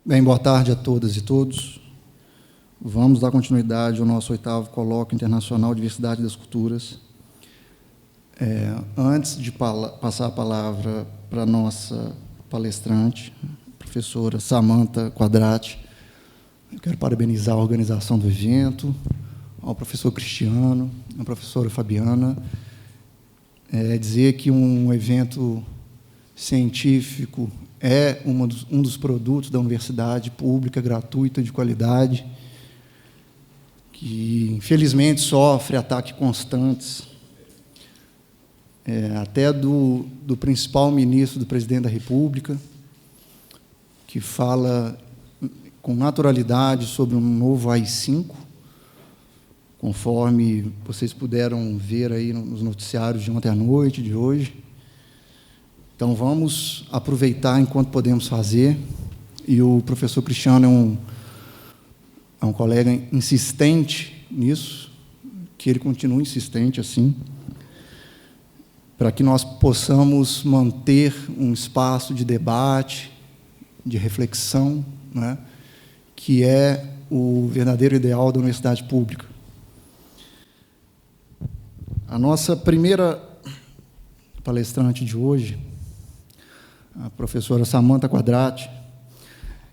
Bem, boa tarde a todas e todos. Vamos dar continuidade ao nosso 8º Colóquio Internacional Diversidade das Culturas. Antes de passar a palavra para a nossa palestrante, professora Samantha Quadrati, eu quero parabenizar a organização do evento, ao professor Cristiano, à professora Fabiana, dizer que um evento científico é um dos produtos da universidade pública, gratuita, de qualidade, que, infelizmente, sofre ataques constantes, até do principal ministro, do presidente da República, que fala com naturalidade sobre um novo AI-5, conforme vocês puderam ver aí nos noticiários de ontem à noite, de hoje. Então, vamos aproveitar enquanto podemos fazer, e o professor Cristiano é um colega insistente nisso, que ele continue insistente assim, para que nós possamos manter um espaço de debate, de reflexão, né, que é o verdadeiro ideal da universidade pública. A nossa primeira palestrante de hoje, a professora Samantha Quadrati,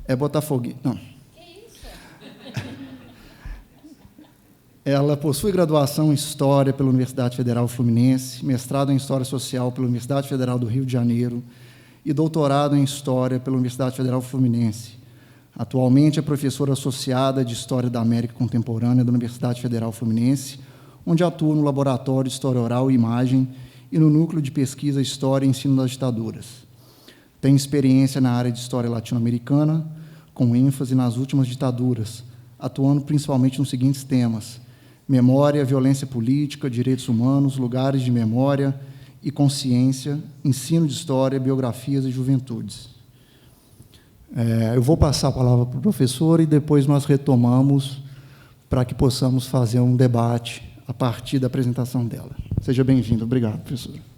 é botafoguense. Não. Que isso? Ela possui graduação em História pela Universidade Federal Fluminense, mestrado em História Social pela Universidade Federal do Rio de Janeiro e doutorado em História pela Universidade Federal Fluminense. Atualmente é professora associada de História da América Contemporânea da Universidade Federal Fluminense, onde atua no Laboratório de História Oral e Imagem e no Núcleo de Pesquisa História e Ensino das Ditaduras. Tem experiência na área de História Latino-Americana, com ênfase nas últimas ditaduras, atuando principalmente nos seguintes temas: memória, violência política, direitos humanos, lugares de memória e consciência, ensino de história, biografias e juventudes. Eu vou passar a palavra para o professor e depois nós retomamos para que possamos fazer um debate a partir da apresentação dela. Seja bem-vindo. Obrigado, professora.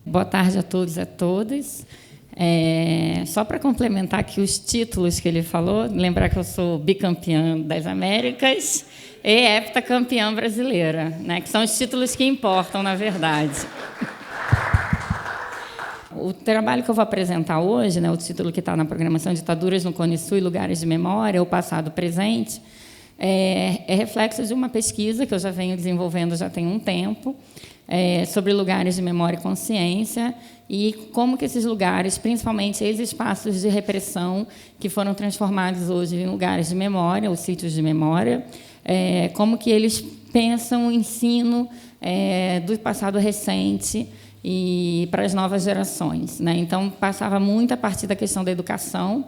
Boa tarde a todos e a todas. Só para complementar aqui os títulos que ele falou, lembrar que eu sou bicampeã das Américas e heptacampeã brasileira, né, que são os títulos que importam, na verdade. O trabalho que eu vou apresentar hoje, né, o título que está na programação Ditaduras no Cone Sul e Lugares de Memória, o Passado Presente, é reflexo de uma pesquisa que eu já venho desenvolvendo já tem um tempo, sobre lugares de memória e consciência e como que esses lugares, principalmente esses espaços de repressão que foram transformados hoje em lugares de memória, os sítios de memória, como que eles pensam o ensino do passado recente e para as novas gerações, né? Então, passava muito a partir da questão da educação,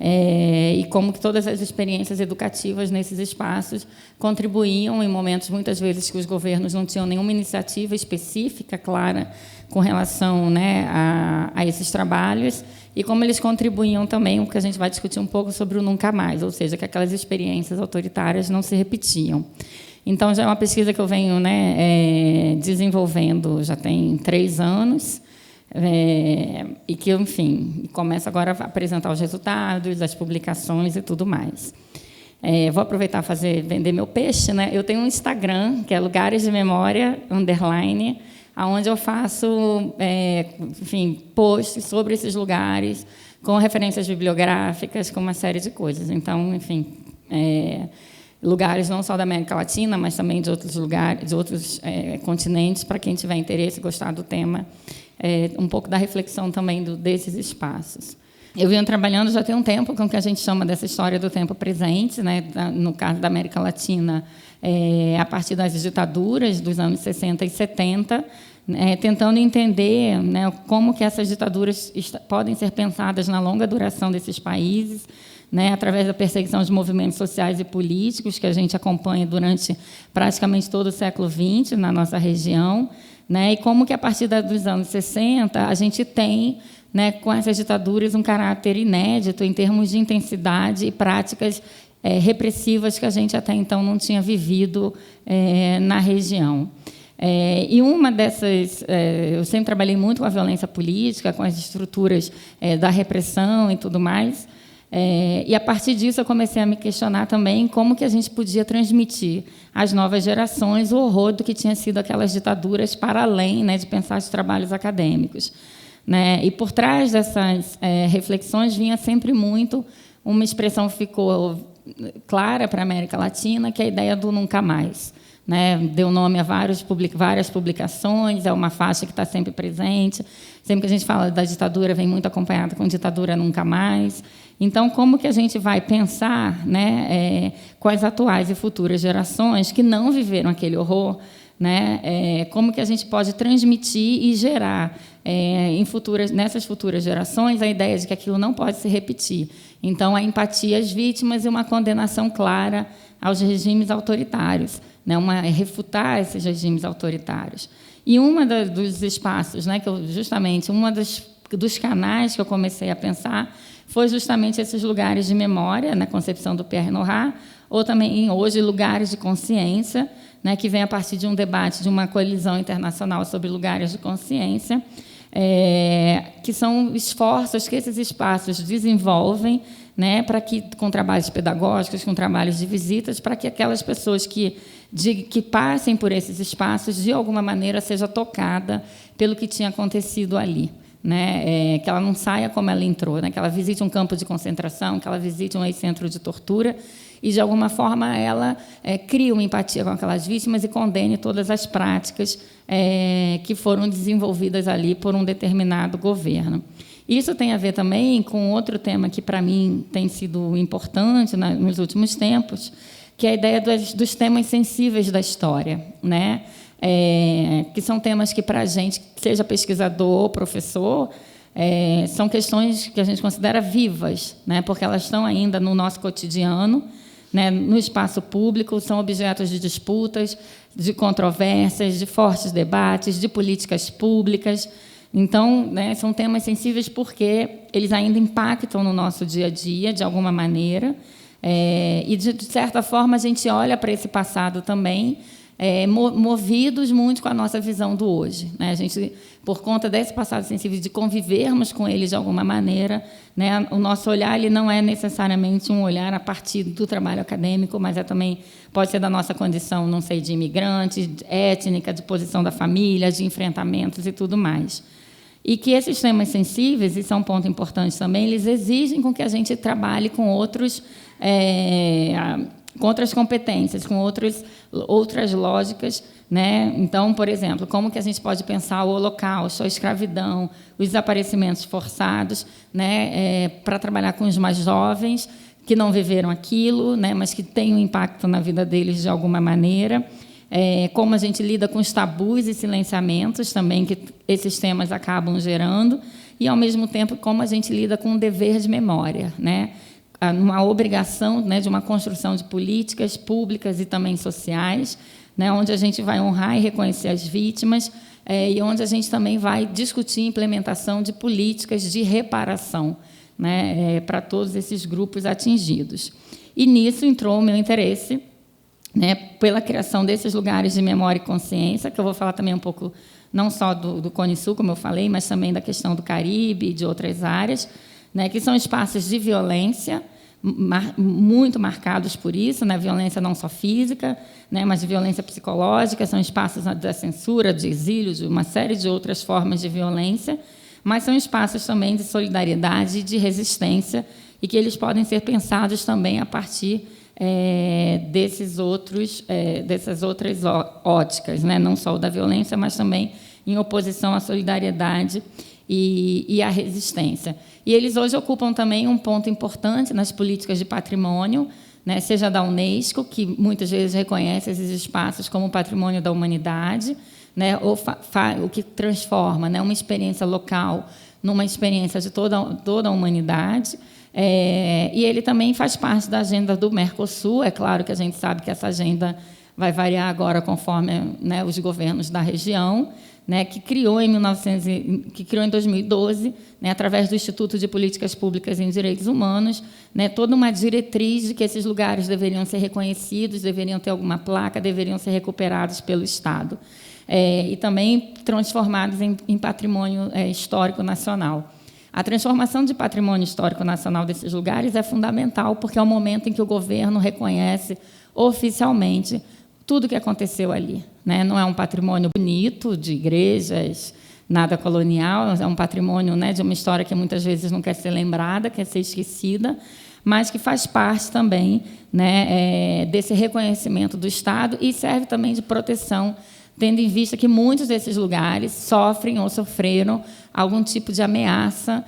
e como que todas as experiências educativas nesses espaços contribuíam em momentos, muitas vezes, que os governos não tinham nenhuma iniciativa específica, clara, com relação, né, a esses trabalhos, e como eles contribuíam também, o que a gente vai discutir um pouco sobre o nunca mais, ou seja, que aquelas experiências autoritárias não se repetiam. Então, já é uma pesquisa que eu venho, né, desenvolvendo já tem 3 anos, e que, enfim, começo agora a apresentar os resultados, as publicações e tudo mais. Vou aproveitar para vender meu peixe, né? Eu tenho um Instagram, que é Lugares de Memória, _, onde eu faço, enfim, posts sobre esses lugares, com referências bibliográficas, com uma série de coisas. Então, enfim, lugares não só da América Latina, mas também de outros lugares, de outros continentes, para quem tiver interesse e gostar do tema, um pouco da reflexão também desses espaços. Eu venho trabalhando já tem um tempo com o que a gente chama dessa história do tempo presente, né, no caso da América Latina, a partir das ditaduras dos anos 60 e 70, tentando entender, né, como que essas ditaduras podem ser pensadas na longa duração desses países, né, através da perseguição de movimentos sociais e políticos que a gente acompanha durante praticamente todo o século XX na nossa região, né, e como que, a partir dos anos 60, a gente tem, né, com essas ditaduras, um caráter inédito em termos de intensidade e práticas repressivas que a gente até então não tinha vivido na região. E uma dessas... eu sempre trabalhei muito com a violência política, com as estruturas da repressão e tudo mais, E, a partir disso, eu comecei a me questionar também como que a gente podia transmitir às novas gerações o horror do que tinha sido aquelas ditaduras, para além, né, de pensar os trabalhos acadêmicos. Né? E, por trás dessas reflexões, vinha sempre muito uma expressão que ficou clara para a América Latina, que é a ideia do nunca mais. Né? Deu nome a várias publicações, é uma faixa que está sempre presente. Sempre que a gente fala da ditadura, vem muito acompanhada com ditadura nunca mais. Então, como que a gente vai pensar, né, com as atuais e futuras gerações que não viveram aquele horror, né, como que a gente pode transmitir e gerar nessas futuras gerações a ideia de que aquilo não pode se repetir. Então, a empatia às vítimas e uma condenação clara aos regimes autoritários, né, refutar esses regimes autoritários. E dos espaços, né, justamente, dos canais que eu comecei a pensar foi justamente esses lugares de memória, na concepção do Pierre Nora, ou também, hoje, lugares de consciência, né, que vem a partir de um debate de uma coalizão internacional sobre lugares de consciência, que são esforços que esses espaços desenvolvem, né, para que, com trabalhos pedagógicos, com trabalhos de visitas, para que aquelas pessoas que passem por esses espaços, de alguma maneira, seja tocada pelo que tinha acontecido ali. Né, que ela não saia como ela entrou, né, que ela visite um campo de concentração, que ela visite um ex-centro de tortura e, de alguma forma, ela crie uma empatia com aquelas vítimas e condene todas as práticas que foram desenvolvidas ali por um determinado governo. Isso tem a ver também com outro tema que, para mim, tem sido importante nos últimos tempos, que é a ideia dos temas sensíveis da história, né? Que são temas que, para a gente, seja pesquisador ou professor, são questões que a gente considera vivas, né, porque elas estão ainda no nosso cotidiano, né, no espaço público, são objetos de disputas, de controvérsias, de fortes debates, de políticas públicas. Então, né, são temas sensíveis porque eles ainda impactam no nosso dia a dia, de alguma maneira, e, de certa forma, a gente olha para esse passado também, movidos muito com a nossa visão do hoje. Né? A gente, por conta desse passado sensível, de convivermos com ele de alguma maneira, né, o nosso olhar ele não é necessariamente um olhar a partir do trabalho acadêmico, mas também pode ser da nossa condição, não sei, de imigrante, étnica, de posição da família, de enfrentamentos e tudo mais. E que esses temas sensíveis, isso é um ponto importante também, eles exigem com que a gente trabalhe com outras competências, com outras lógicas, né? Então, por exemplo, como que a gente pode pensar o Holocausto, a escravidão, os desaparecimentos forçados, né? Para trabalhar com os mais jovens que não viveram aquilo, né? Mas que têm um impacto na vida deles de alguma maneira. Como a gente lida com os tabus e silenciamentos também que esses temas acabam gerando, e, ao mesmo tempo, como a gente lida com o dever de memória, né? Uma obrigação, né, de uma construção de políticas públicas e também sociais, né, onde a gente vai honrar e reconhecer as vítimas, e onde a gente também vai discutir a implementação de políticas de reparação, né, para todos esses grupos atingidos. E nisso entrou o meu interesse, né, pela criação desses lugares de memória e consciência, que eu vou falar também um pouco, não só do Cone Sul, como eu falei, mas também da questão do Caribe e de outras áreas, né, que são espaços de violência, muito marcados por isso, né, violência não só física, né, mas de violência psicológica, são espaços da censura, de exílio, de uma série de outras formas de violência, mas são espaços também de solidariedade e de resistência, e que eles podem ser pensados também a partir dessas outras óticas, né, não só o da violência, mas também em oposição à solidariedade e à resistência. E eles hoje ocupam também um ponto importante nas políticas de patrimônio, né, seja da Unesco, que muitas vezes reconhece esses espaços como patrimônio da humanidade, né, ou o que transforma, né, uma experiência local numa experiência de toda a humanidade. E ele também faz parte da agenda do Mercosul. É claro que a gente sabe que essa agenda vai variar agora conforme, né, os governos da região, né, que criou em 2012, né, através do Instituto de Políticas Públicas em Direitos Humanos, né, toda uma diretriz de que esses lugares deveriam ser reconhecidos, deveriam ter alguma placa, deveriam ser recuperados pelo Estado, e também transformados em patrimônio histórico nacional. A transformação de patrimônio histórico nacional desses lugares é fundamental, porque é o momento em que o governo reconhece oficialmente tudo o que aconteceu ali, né? Não é um patrimônio bonito de igrejas, nada colonial, é um patrimônio, né, de uma história que muitas vezes não quer ser lembrada, quer ser esquecida, mas que faz parte também, né, desse reconhecimento do Estado e serve também de proteção, tendo em vista que muitos desses lugares sofrem ou sofreram algum tipo de ameaça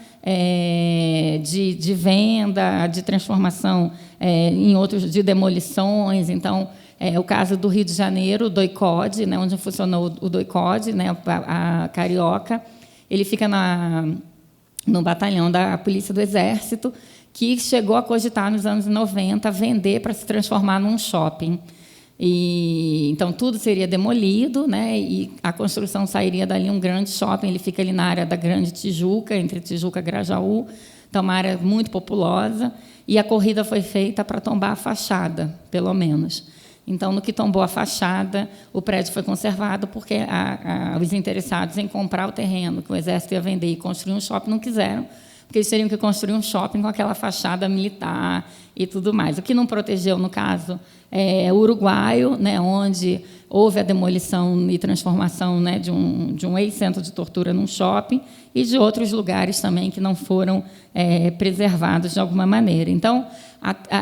de venda, de transformação em outros, de demolições. Então, o caso do Rio de Janeiro, o DOI-CODE, né, onde funcionou o DOI-CODE, né, a Carioca, ele fica no batalhão da Polícia do Exército, que chegou a cogitar, nos anos 90, vender para se transformar num shopping. Então, tudo seria demolido, né, e a construção sairia dali um grande shopping. Ele fica ali na área da Grande Tijuca, entre Tijuca e Grajaú, então, uma área muito populosa, e a corrida foi feita para tombar a fachada, pelo menos. Então, no que tombou a fachada, o prédio foi conservado, porque os interessados em comprar o terreno que o Exército ia vender e construir um shopping não quiseram, porque eles teriam que construir um shopping com aquela fachada militar e tudo mais. O que não protegeu, no caso, é o uruguaio, né, onde houve a demolição e transformação, né, de um ex-centro de tortura num shopping, e de outros lugares também que não foram preservados de alguma maneira. Então,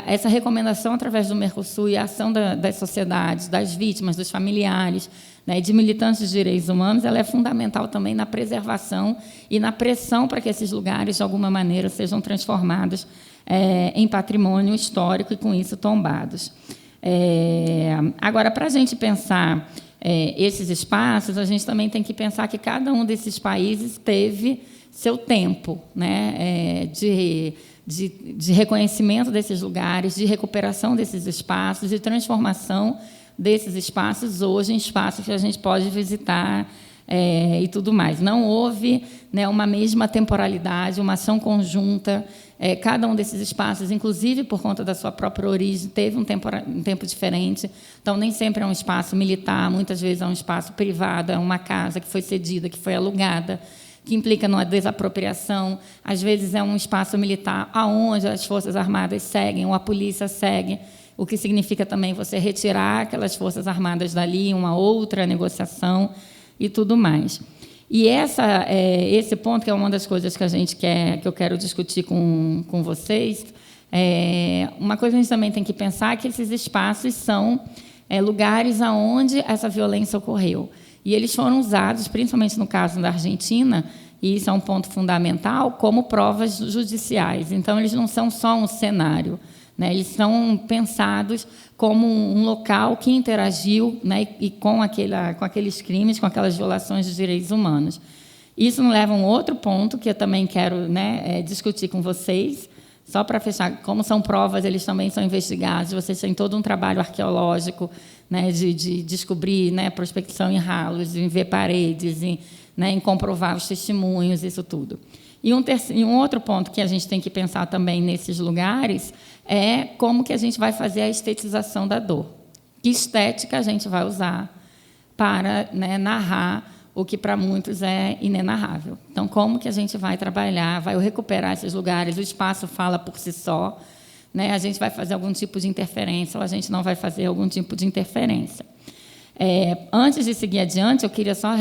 essa recomendação, através do Mercosul e a ação das sociedades, das vítimas, dos familiares, né, de militantes de direitos humanos, ela é fundamental também na preservação e na pressão para que esses lugares, de alguma maneira, sejam transformados em patrimônio histórico e, com isso, tombados. Agora, para a gente pensar esses espaços, a gente também tem que pensar que cada um desses países teve seu tempo, né, de reconhecimento desses lugares, de recuperação desses espaços, de transformação desses espaços hoje em espaços que a gente pode visitar e tudo mais. Não houve, né, uma mesma temporalidade, uma ação conjunta. Cada um desses espaços, inclusive por conta da sua própria origem, teve um tempo diferente. Então, nem sempre é um espaço militar, muitas vezes é um espaço privado, é uma casa que foi cedida, que foi alugada, que implica numa desapropriação. Às vezes é um espaço militar aonde as Forças Armadas seguem, ou a polícia segue, o que significa também você retirar aquelas Forças Armadas dali, uma outra negociação e tudo mais. E esse ponto, que é uma das coisas que eu quero discutir com vocês, uma coisa que a gente também tem que pensar é que esses espaços são lugares onde essa violência ocorreu. E eles foram usados, principalmente no caso da Argentina, e isso é um ponto fundamental, como provas judiciais. Então, eles não são só um cenário, né? Eles são pensados como um local que interagiu, né, e com aqueles crimes, com aquelas violações de direitos humanos. Isso nos leva a um outro ponto que eu também quero, né, discutir com vocês, só para fechar. Como são provas, eles também são investigados, vocês têm todo um trabalho arqueológico, né, de descobrir, né, prospecção em ralos, em ver paredes, em comprovar os testemunhos, isso tudo. E um outro ponto que a gente tem que pensar também nesses lugares é como que a gente vai fazer a estetização da dor. Que estética a gente vai usar para, né, narrar o que para muitos é inenarrável. Então, como que a gente vai trabalhar, vai recuperar esses lugares? O espaço fala por si só, né? A gente vai fazer algum tipo de interferência ou a gente não vai fazer algum tipo de interferência. Antes de seguir adiante, eu queria só,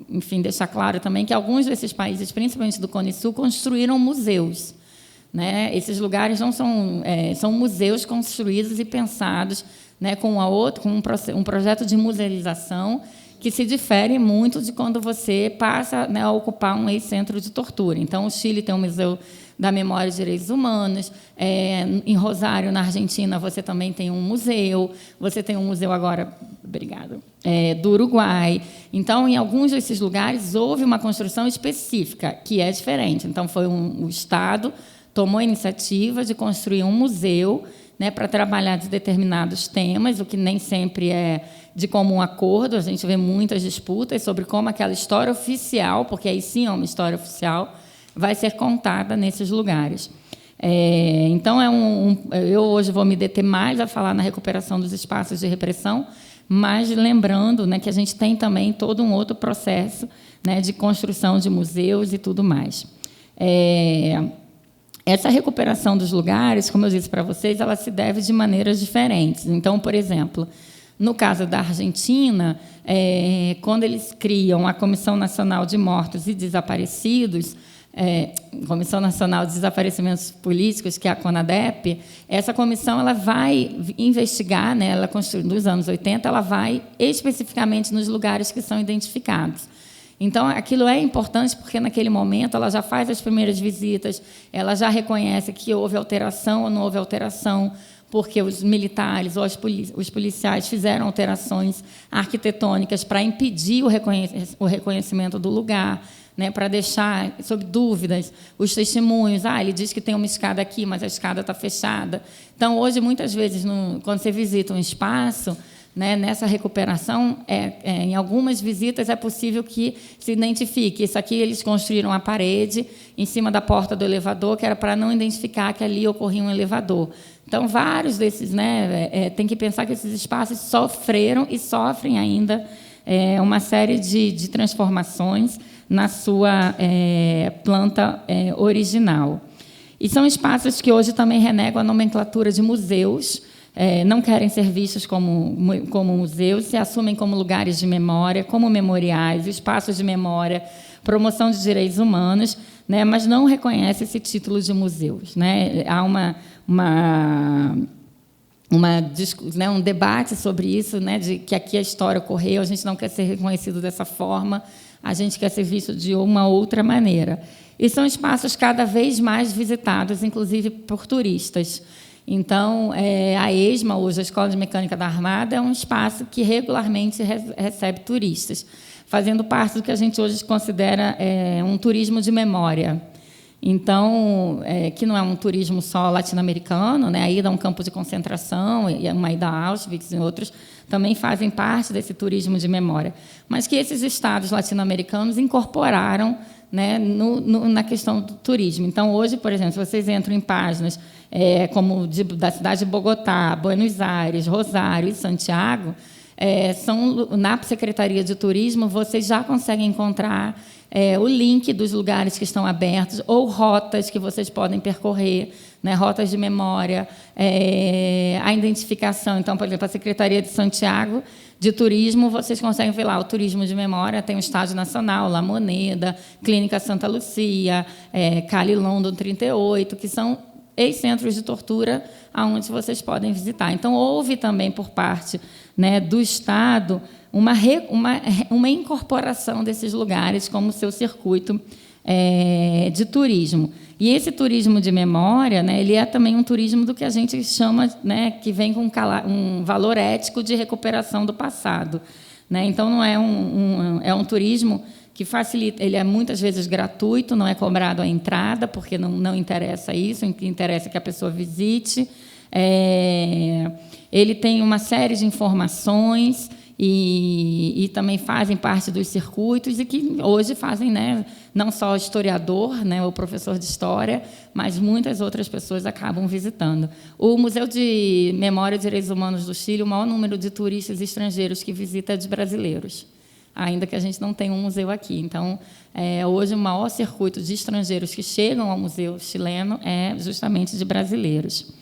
enfim, deixar claro também que alguns desses países, principalmente do Cone Sul, construíram museus, né? Esses lugares não são museus construídos e pensados, né, com um projeto de musealização que se difere muito de quando você passa, né, a ocupar um ex-centro de tortura. Então, o Chile tem um museu da memória e direitos humanos. Em Rosário, na Argentina, você também tem um museu. Você tem um museu agora, obrigada, do Uruguai. Então, em alguns desses lugares, houve uma construção específica, que é diferente. Então, o Estado tomou a iniciativa de construir um museu, né, para trabalhar de determinados temas, o que nem sempre é de comum acordo. A gente vê muitas disputas sobre como aquela história oficial, porque aí sim é uma história oficial, vai ser contada nesses lugares. Então, eu hoje vou me deter mais a falar na recuperação dos espaços de repressão, mas lembrando, né, que a gente tem também todo um outro processo, né, de construção de museus e tudo mais. Essa recuperação dos lugares, como eu disse para vocês, ela se deve de maneiras diferentes. Então, por exemplo, no caso da Argentina, quando eles criam a Comissão Nacional de Mortos e Desaparecidos, Comissão Nacional de Desaparecimentos Políticos, que é a CONADEP, essa comissão ela vai investigar, né, ela construiu nos anos 80, ela vai especificamente nos lugares que são identificados. Então, aquilo é importante porque, naquele momento, ela já faz as primeiras visitas, ela já reconhece que houve alteração ou não houve alteração, porque os militares ou os policiais fizeram alterações arquitetônicas para impedir o reconhecimento do lugar, né, para deixar sob dúvidas os testemunhos. Ele diz que tem uma escada aqui, mas a escada está fechada. Então, hoje, muitas vezes, quando você visita um espaço, né, nessa recuperação, em algumas visitas é possível que se identifique. Isso aqui eles construíram a parede em cima da porta do elevador, que era para não identificar que ali ocorria um elevador. Então, vários desses, né, tem que pensar que esses espaços sofreram e sofrem ainda uma série de transformações na sua planta original. E são espaços que hoje também renegam a nomenclatura de museus, não querem ser vistos como museus, se assumem como lugares de memória, como memoriais, espaços de memória, promoção de direitos humanos, né, mas não reconhece esse título de museus, né? Há um debate sobre isso, né, de que aqui a história ocorreu, a gente não quer ser reconhecido dessa forma, a gente quer ser visto de uma outra maneira. E são espaços cada vez mais visitados, inclusive por turistas. Então, a ESMA, hoje, a Escola de Mecânica da Armada, é um espaço que regularmente recebe turistas, fazendo parte do que a gente hoje considera um turismo de memória. Então, que não é um turismo só latino-americano, né? A ida a um campo de concentração, uma ida a Auschwitz e outros, também fazem parte desse turismo de memória. Mas que esses estados latino-americanos incorporaram, né, na questão do turismo. Então, hoje, por exemplo, se vocês entram em páginas como da cidade de Bogotá, Buenos Aires, Rosário e Santiago, na Secretaria de Turismo, vocês já conseguem encontrar o link dos lugares que estão abertos ou rotas que vocês podem percorrer, né, rotas de memória, a identificação. Então, por exemplo, a Secretaria de Santiago de Turismo, vocês conseguem ver lá o turismo de memória, tem o Estádio Nacional, La Moneda, Clínica Santa Lucia, Cali London 38, que são ex-centros de tortura onde vocês podem visitar. Então, houve também, por parte, né, do Estado, uma incorporação desses lugares como seu circuito de turismo. E esse turismo de memória, né, ele é também um turismo do que a gente chama, né, que vem com um valor ético de recuperação do passado, né? Então, não é um turismo que facilita, ele é muitas vezes gratuito, não é cobrado a entrada, porque não interessa isso, o que interessa é que a pessoa visite. Ele tem uma série de informações e também fazem parte dos circuitos e que hoje fazem, né, não só o historiador, né, o professor de história, mas muitas outras pessoas acabam visitando. O Museu de Memória e Direitos Humanos do Chile, o maior número de turistas estrangeiros que visita é de brasileiros, ainda que a gente não tenha um museu aqui. Então, hoje, o maior circuito de estrangeiros que chegam ao museu chileno é justamente de brasileiros.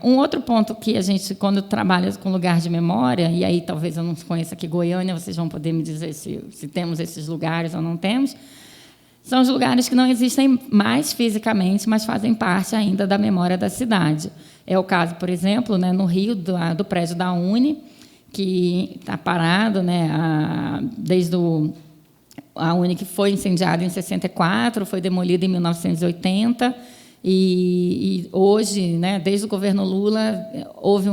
Um outro ponto que a gente, quando trabalha com lugar de memória, e aí talvez eu não conheça aqui Goiânia, vocês vão poder me dizer se temos esses lugares ou não temos, são os lugares que não existem mais fisicamente, mas fazem parte ainda da memória da cidade. É o caso, por exemplo, né, no Rio, do prédio da Uni, que está parado, né, desde a Uni, que foi incendiada em 64, foi demolida em 1980, e hoje, né, desde o governo Lula, houve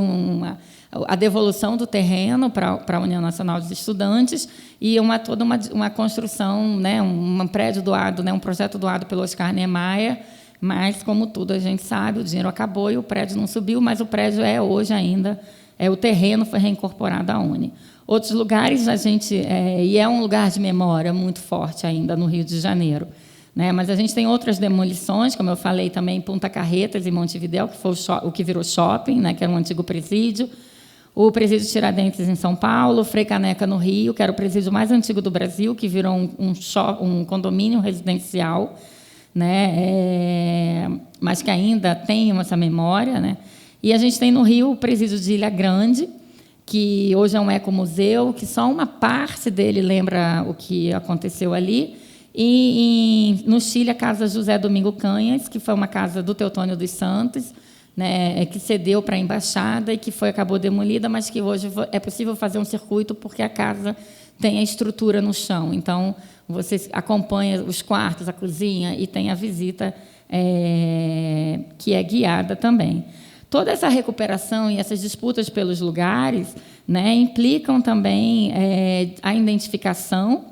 a devolução do terreno para a União Nacional dos Estudantes e toda uma construção, né, um prédio doado, né, um projeto doado pelo Oscar Niemeyer, mas, como tudo a gente sabe, o dinheiro acabou e o prédio não subiu, mas o prédio hoje ainda, o terreno foi reincorporado à Uni. Outros lugares, e é um lugar de memória muito forte ainda no Rio de Janeiro, né? Mas a gente tem outras demolições, como eu falei também, em Punta Carretas e Montevidéu, que foi o que virou shopping, né, que era um antigo presídio, o presídio Tiradentes em São Paulo, Frei Caneca no Rio, que era o presídio mais antigo do Brasil, que virou um condomínio residencial, né? Mas que ainda tem essa memória, né? E a gente tem no Rio o presídio de Ilha Grande, que hoje é um ecomuseu, que só uma parte dele lembra o que aconteceu ali. E no Chile, a Casa José Domingo Canhas, que foi uma casa do Teotônio dos Santos, né, que cedeu para a embaixada e que acabou demolida, mas que hoje é possível fazer um circuito porque a casa tem a estrutura no chão. Então, você acompanha os quartos, a cozinha e tem a visita que é guiada também. Toda essa recuperação e essas disputas pelos lugares, né, implicam também a identificação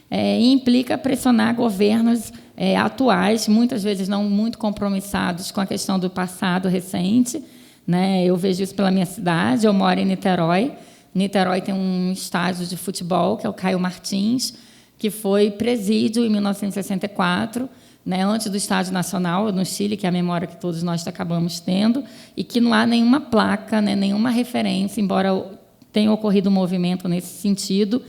e implica pressionar governos atuais, muitas vezes não muito compromissados com a questão do passado recente, né? Eu vejo isso pela minha cidade, eu moro em Niterói. Niterói tem um estádio de futebol, que é o Caio Martins, que foi presídio em 1964, né, antes do Estádio Nacional, no Chile, que é a memória que todos nós acabamos tendo, e que não há nenhuma placa, né, nenhuma referência, embora tenha ocorrido um movimento nesse sentido,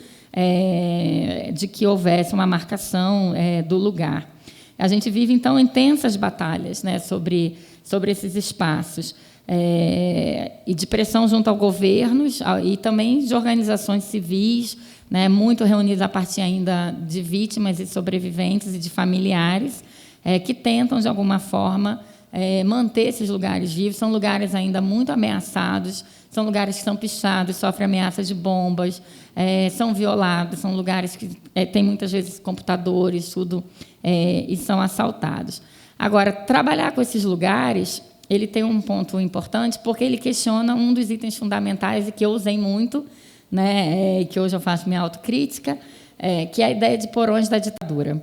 de que houvesse uma marcação do lugar. A gente vive, então, intensas batalhas, né, sobre esses espaços, e de pressão junto ao governos e também de organizações civis, né, muito reunidas a partir ainda de vítimas e sobreviventes e de familiares, que tentam, de alguma forma, manter esses lugares vivos. São lugares ainda muito ameaçados, são lugares que são pichados, sofrem ameaças de bombas, são violados, são lugares que têm, muitas vezes, computadores, tudo, e são assaltados. Agora, trabalhar com esses lugares, ele tem um ponto importante, porque ele questiona um dos itens fundamentais e que eu usei muito, né, que hoje eu faço minha autocrítica, que é a ideia de porões da ditadura.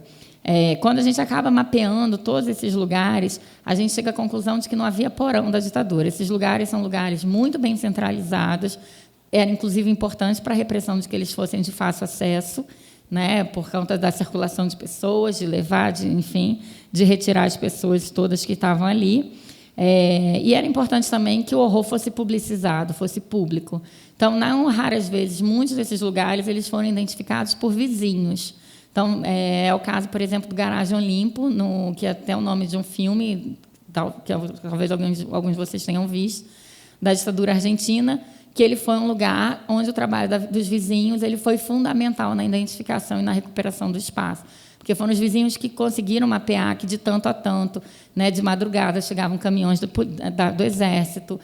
Quando a gente acaba mapeando todos esses lugares, a gente chega à conclusão de que não havia porão da ditadura. Esses lugares são lugares muito bem centralizados, era, inclusive, importante para a repressão de que eles fossem de fácil acesso, né, por conta da circulação de pessoas, de levar, enfim, de retirar as pessoas todas que estavam ali. E era importante também que o horror fosse publicizado, fosse público. Então, não raras vezes, muitos desses lugares eles foram identificados por vizinhos. Então, é o caso, por exemplo, do Garagem Olimpo, que é até o nome de um filme, que talvez alguns de vocês tenham visto, da ditadura argentina, que ele foi um lugar onde o trabalho dos vizinhos ele foi fundamental na identificação e na recuperação do espaço. Porque foram os vizinhos que conseguiram mapear que, de tanto a tanto, né, de madrugada, chegavam caminhões do Exército.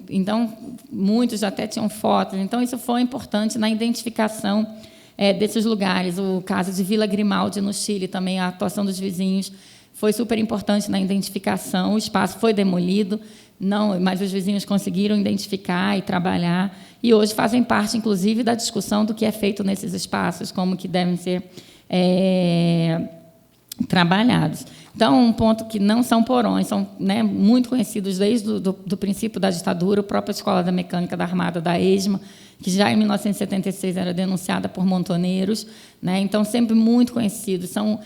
Então, muitos até tinham fotos. Então, isso foi importante na identificação desses lugares. O caso de Vila Grimaldi, no Chile, também a atuação dos vizinhos foi super importante na identificação. O espaço foi demolido, mas os vizinhos conseguiram identificar e trabalhar. E hoje fazem parte, inclusive, da discussão do que é feito nesses espaços, como que devem ser trabalhados. Então, um ponto que não são porões, são, né, muito conhecidos desde do princípio da ditadura, a própria Escola da Mecânica da Armada da ESMA, que já em 1976 era denunciada por montoneiros, né, então sempre muito conhecidos. São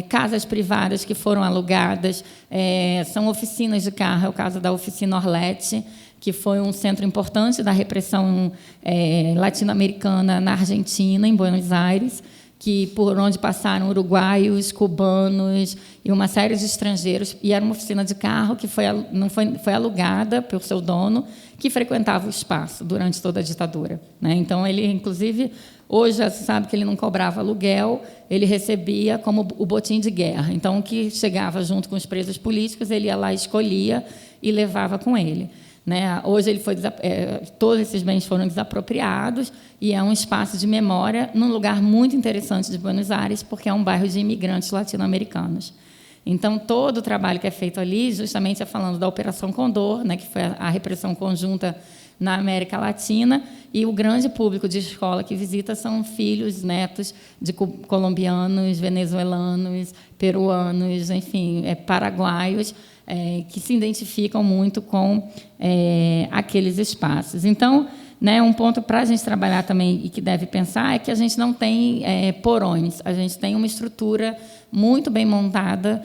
casas privadas que foram alugadas, são oficinas de carro, é o caso da Oficina Orlete, que foi um centro importante da repressão latino-americana na Argentina, em Buenos Aires, por onde passaram uruguaios, cubanos e uma série de estrangeiros. E era uma oficina de carro que foi alugada pelo seu dono, que frequentava o espaço durante toda a ditadura, né? Então, ele, inclusive, hoje já se sabe que ele não cobrava aluguel, ele recebia como o botim de guerra. Então, o que chegava junto com os presos políticos, ele ia lá, escolhia e levava com ele. Né? Hoje todos esses bens foram desapropriados e é um espaço de memória num lugar muito interessante de Buenos Aires, porque é um bairro de imigrantes latino-americanos. Então, todo o trabalho que é feito ali, justamente falando da Operação Condor, né, que foi a repressão conjunta na América Latina, e o grande público de escola que visita são filhos, netos de colombianos, venezuelanos, peruanos, enfim, paraguaios, que se identificam muito com aqueles espaços. Então, né, um ponto para a gente trabalhar também e que deve pensar é que a gente não tem porões, a gente tem uma estrutura muito bem montada,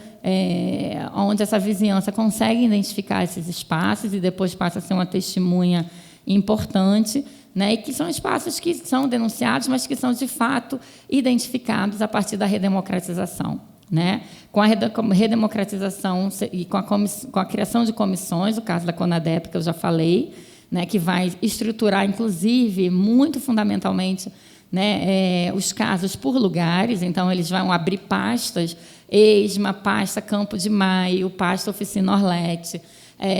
onde essa vizinhança consegue identificar esses espaços e depois passa a ser uma testemunha importante, né, e que são espaços que são denunciados, mas que são, de fato, identificados a partir da redemocratização. né? Com a redemocratização e com a criação de comissões, o caso da CONADEP, que eu já falei, né, que vai estruturar, inclusive, muito fundamentalmente, né, os casos por lugares. Então, eles vão abrir pastas, ESMA, pasta Campo de Maio, pasta Oficina Orlete.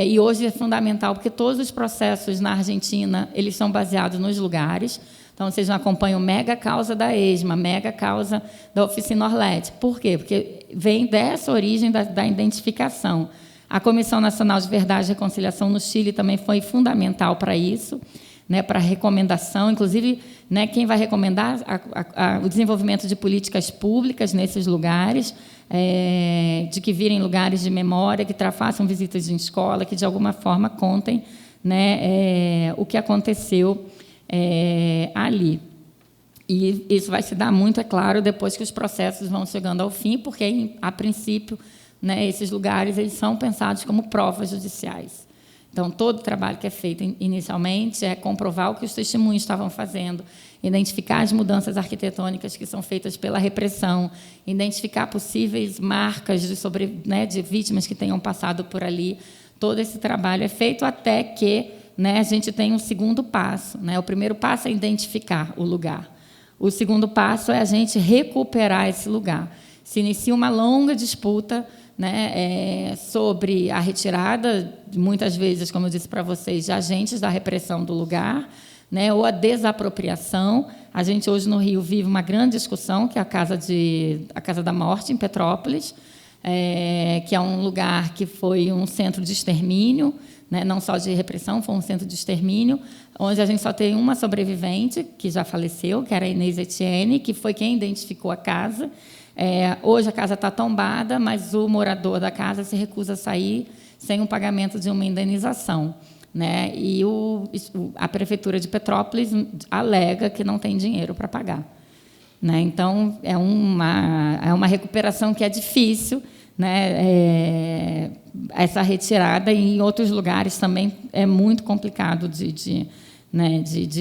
E hoje é fundamental, porque todos os processos na Argentina eles são baseados nos lugares. Então, vocês acompanham mega causa da ESMA, mega causa da Oficina Orlete. Por quê? Porque vem dessa origem da identificação. A Comissão Nacional de Verdade e Reconciliação no Chile também foi fundamental para isso, né, para a recomendação. Inclusive, né, quem vai recomendar o desenvolvimento de políticas públicas nesses lugares, de que virem lugares de memória, que façam visitas em escola, que, de alguma forma, contem, né, o que aconteceu ali. E isso vai se dar muito, é claro, depois que os processos vão chegando ao fim, porque, a princípio, né, esses lugares eles são pensados como provas judiciais. Então, todo o trabalho que é feito inicialmente é comprovar o que os testemunhos estavam fazendo, identificar as mudanças arquitetônicas que são feitas pela repressão, identificar possíveis marcas de vítimas que tenham passado por ali. Todo esse trabalho é feito até que, né, a gente tem um segundo passo, né? O primeiro passo é identificar o lugar. O segundo passo é a gente recuperar esse lugar. Se inicia uma longa disputa, né, sobre a retirada, muitas vezes, como eu disse para vocês, de agentes da repressão do lugar, né, ou a desapropriação. A gente, hoje, no Rio, vive uma grande discussão, que é a Casa da Morte, em Petrópolis, que é um lugar que foi um centro de extermínio, né, não só de repressão, foi um centro de extermínio, onde a gente só tem uma sobrevivente, que já faleceu, que era a Inês Etienne, que foi quem identificou a casa. Hoje a casa está tombada, mas o morador da casa se recusa a sair sem o pagamento de uma indenização, né? E a Prefeitura de Petrópolis alega que não tem dinheiro para pagar, né? Então, é uma recuperação que é difícil, né? Essa retirada, e em outros lugares também é muito complicado de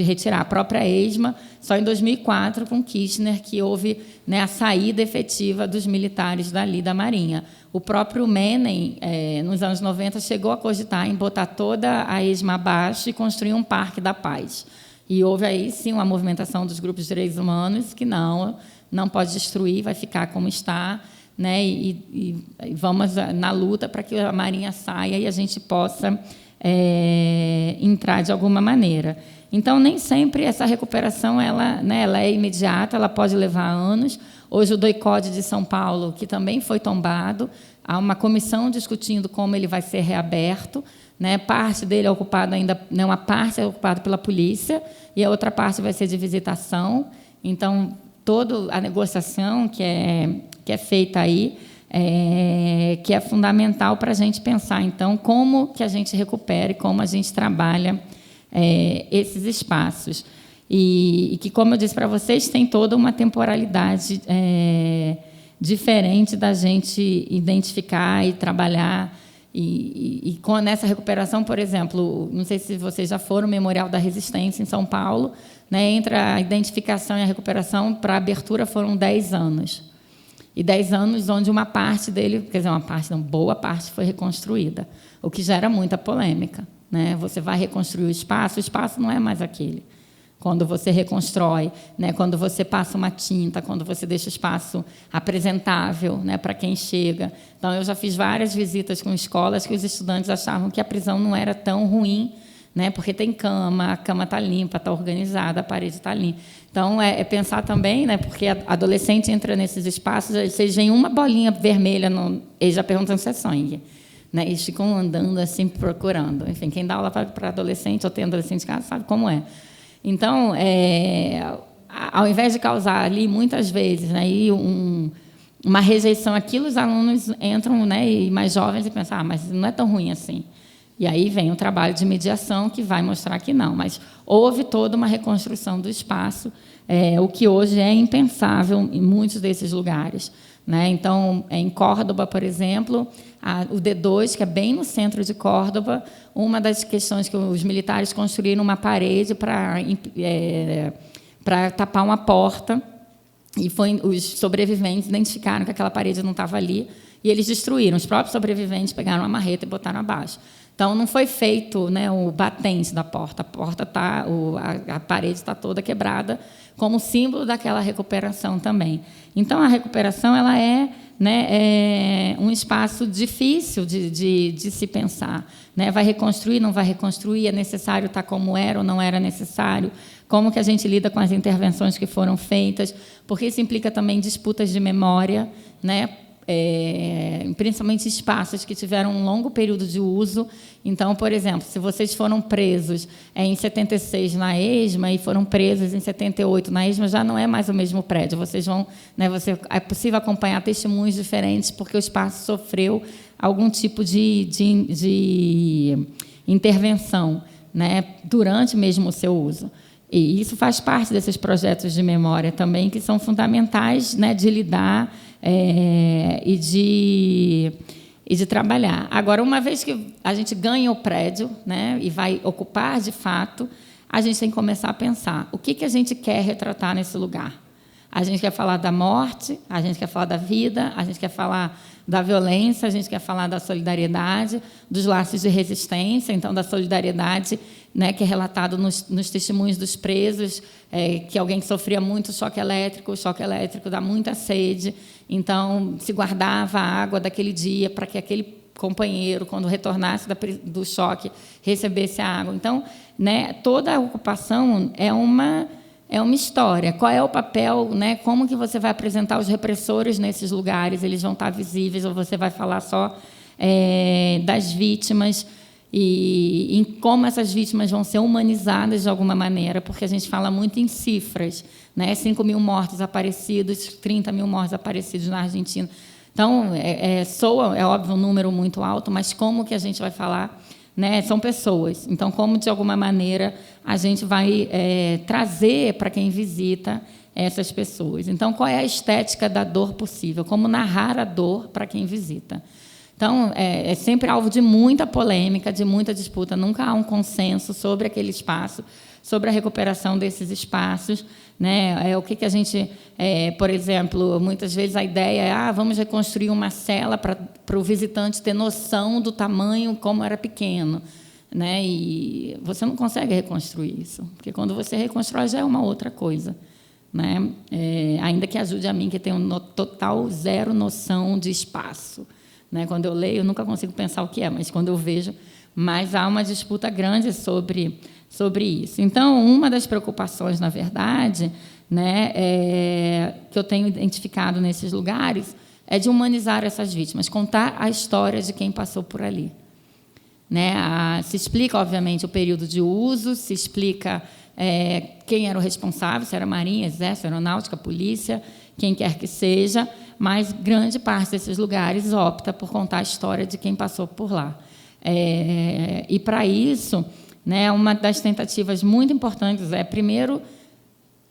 retirar. A própria ESMA, só em 2004, com Kirchner, que houve, né, a saída efetiva dos militares dali da Marinha. O próprio Menem, nos anos 90, chegou a cogitar em botar toda a ESMA abaixo e construir um Parque da Paz. E houve aí, sim, uma movimentação dos grupos de direitos humanos que não pode destruir, vai ficar como está, né, e vamos na luta para que a Marinha saia e a gente possa entrar de alguma maneira. Então, nem sempre essa recuperação ela é imediata, ela pode levar anos. Hoje, o DOI-CODE de São Paulo, que também foi tombado, há uma comissão discutindo como ele vai ser reaberto, né? Parte dele é ocupada ainda, uma parte é ocupada pela polícia e a outra parte vai ser de visitação. Então, toda a negociação que é feita aí, que é fundamental para a gente pensar, então, como que a gente recupera e como a gente trabalha esses espaços. E que, como eu disse para vocês, tem toda uma temporalidade diferente da gente identificar e trabalhar. E nessa recuperação, por exemplo, não sei se vocês já foram, o Memorial da Resistência, em São Paulo, né, entre a identificação e a recuperação, para a abertura foram 10 anos. E 10 anos onde uma parte dele, quer dizer, boa parte foi reconstruída, o que gera muita polêmica, né? Você vai reconstruir o espaço não é mais aquele. Quando você reconstrói, né? Quando você passa uma tinta, quando você deixa o espaço apresentável, né, para quem chega. Então, eu já fiz várias visitas com escolas que os estudantes achavam que a prisão não era tão ruim, né, porque tem cama, a cama está limpa, está organizada, a parede está limpa. Então, é pensar também, né, porque a adolescente entra nesses espaços, vocês veem uma bolinha vermelha, eles já perguntam se é sangue. Né, eles ficam andando assim, procurando. Enfim, quem dá aula para adolescente ou tem adolescente em casa sabe como é. Então, ao invés de causar ali, muitas vezes, né, uma rejeição àquilo, os alunos entram, né, e mais jovens e pensam, mas não é tão ruim assim. E aí vem o trabalho de mediação que vai mostrar que não. Mas houve toda uma reconstrução do espaço, o que hoje é impensável em muitos desses lugares, né? Então, em Córdoba, por exemplo, o D2, que é bem no centro de Córdoba, uma das questões que os militares construíram uma parede para tapar uma porta, E os sobreviventes identificaram que aquela parede não estava ali e eles destruíram. Os próprios sobreviventes pegaram uma marreta e botaram abaixo. Então, não foi feito, né, o batente da porta. A parede está toda quebrada, como símbolo daquela recuperação também. Então, a recuperação ela é, né, um espaço difícil de se pensar. Né? Vai reconstruir, não vai reconstruir? É necessário estar como era ou não era necessário? Como que a gente lida com as intervenções que foram feitas? Porque isso implica também disputas de memória, né? Principalmente espaços que tiveram um longo período de uso. Então, por exemplo, se vocês foram presos em 76 na ESMA e foram presos em 78 na ESMA, já não é mais o mesmo prédio. Vocês vão, né, é possível acompanhar testemunhos diferentes porque o espaço sofreu algum tipo de intervenção, né, durante mesmo o seu uso. E isso faz parte desses projetos de memória também, que são fundamentais, né, de lidar e de trabalhar. Agora, uma vez que a gente ganha o prédio, né, e vai ocupar de fato, a gente tem que começar a pensar o que a gente quer retratar nesse lugar. A gente quer falar da morte, a gente quer falar da vida, a gente quer falar da violência, a gente quer falar da solidariedade, dos laços de resistência, então, da solidariedade, né, que é relatado nos testemunhos dos presos, que alguém que sofria muito choque elétrico, o choque elétrico dá muita sede, então, se guardava a água daquele dia para que aquele companheiro, quando retornasse do choque, recebesse a água. Então, né, toda a ocupação é uma história. Qual é o papel, né? Como que você vai apresentar os repressores nesses lugares? Eles vão estar visíveis ou você vai falar só das vítimas e em como essas vítimas vão ser humanizadas de alguma maneira? Porque a gente fala muito em cifras, né? 5.000 mortos desaparecidos, 30.000 mortos desaparecidos na Argentina. Então, soa, é óbvio, um número muito alto, mas como que a gente vai falar? Né? São pessoas. Então, como, de alguma maneira, a gente vai trazer para quem visita essas pessoas? Então, qual é a estética da dor possível? Como narrar a dor para quem visita? Então, é sempre alvo de muita polêmica, de muita disputa. Nunca há um consenso sobre aquele espaço, sobre a recuperação desses espaços. Né? O que a gente... por exemplo, muitas vezes a ideia é vamos reconstruir uma cela para o visitante ter noção do tamanho, como era pequeno. Né? E você não consegue reconstruir isso, porque quando você reconstrói já é uma outra coisa. Né? Ainda que ajude a mim, que tenho total zero noção de espaço. Né? Quando eu leio, eu nunca consigo pensar o que é, mas quando eu vejo... Mas há uma disputa grande sobre isso. Então, uma das preocupações, na verdade, né, que eu tenho identificado nesses lugares é de humanizar essas vítimas, contar a história de quem passou por ali. Né? Se explica, obviamente, o período de uso, se explica quem era o responsável, se era Marinha, Exército, Aeronáutica, Polícia, quem quer que seja, mas grande parte desses lugares opta por contar a história de quem passou por lá. E, para isso, né, uma das tentativas muito importantes primeiro,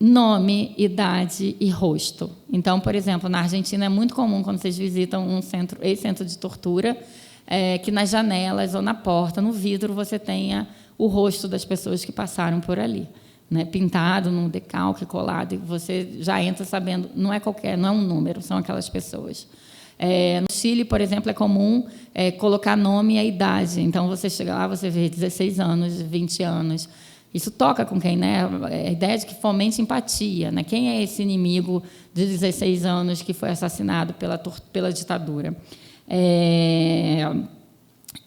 nome, idade e rosto. Então, por exemplo, na Argentina é muito comum, quando vocês visitam um ex-centro de tortura, que nas janelas ou na porta, no vidro, você tenha o rosto das pessoas que passaram por ali, né, pintado num decalque, colado, e você já entra sabendo, não é um número, são aquelas pessoas. No Chile, por exemplo, é comum colocar nome e a idade. Então, você chega lá, você vê 16 anos, 20 anos. Isso toca com quem? Né? A ideia de que fomente empatia. Né? Quem é esse inimigo de 16 anos que foi assassinado pela ditadura?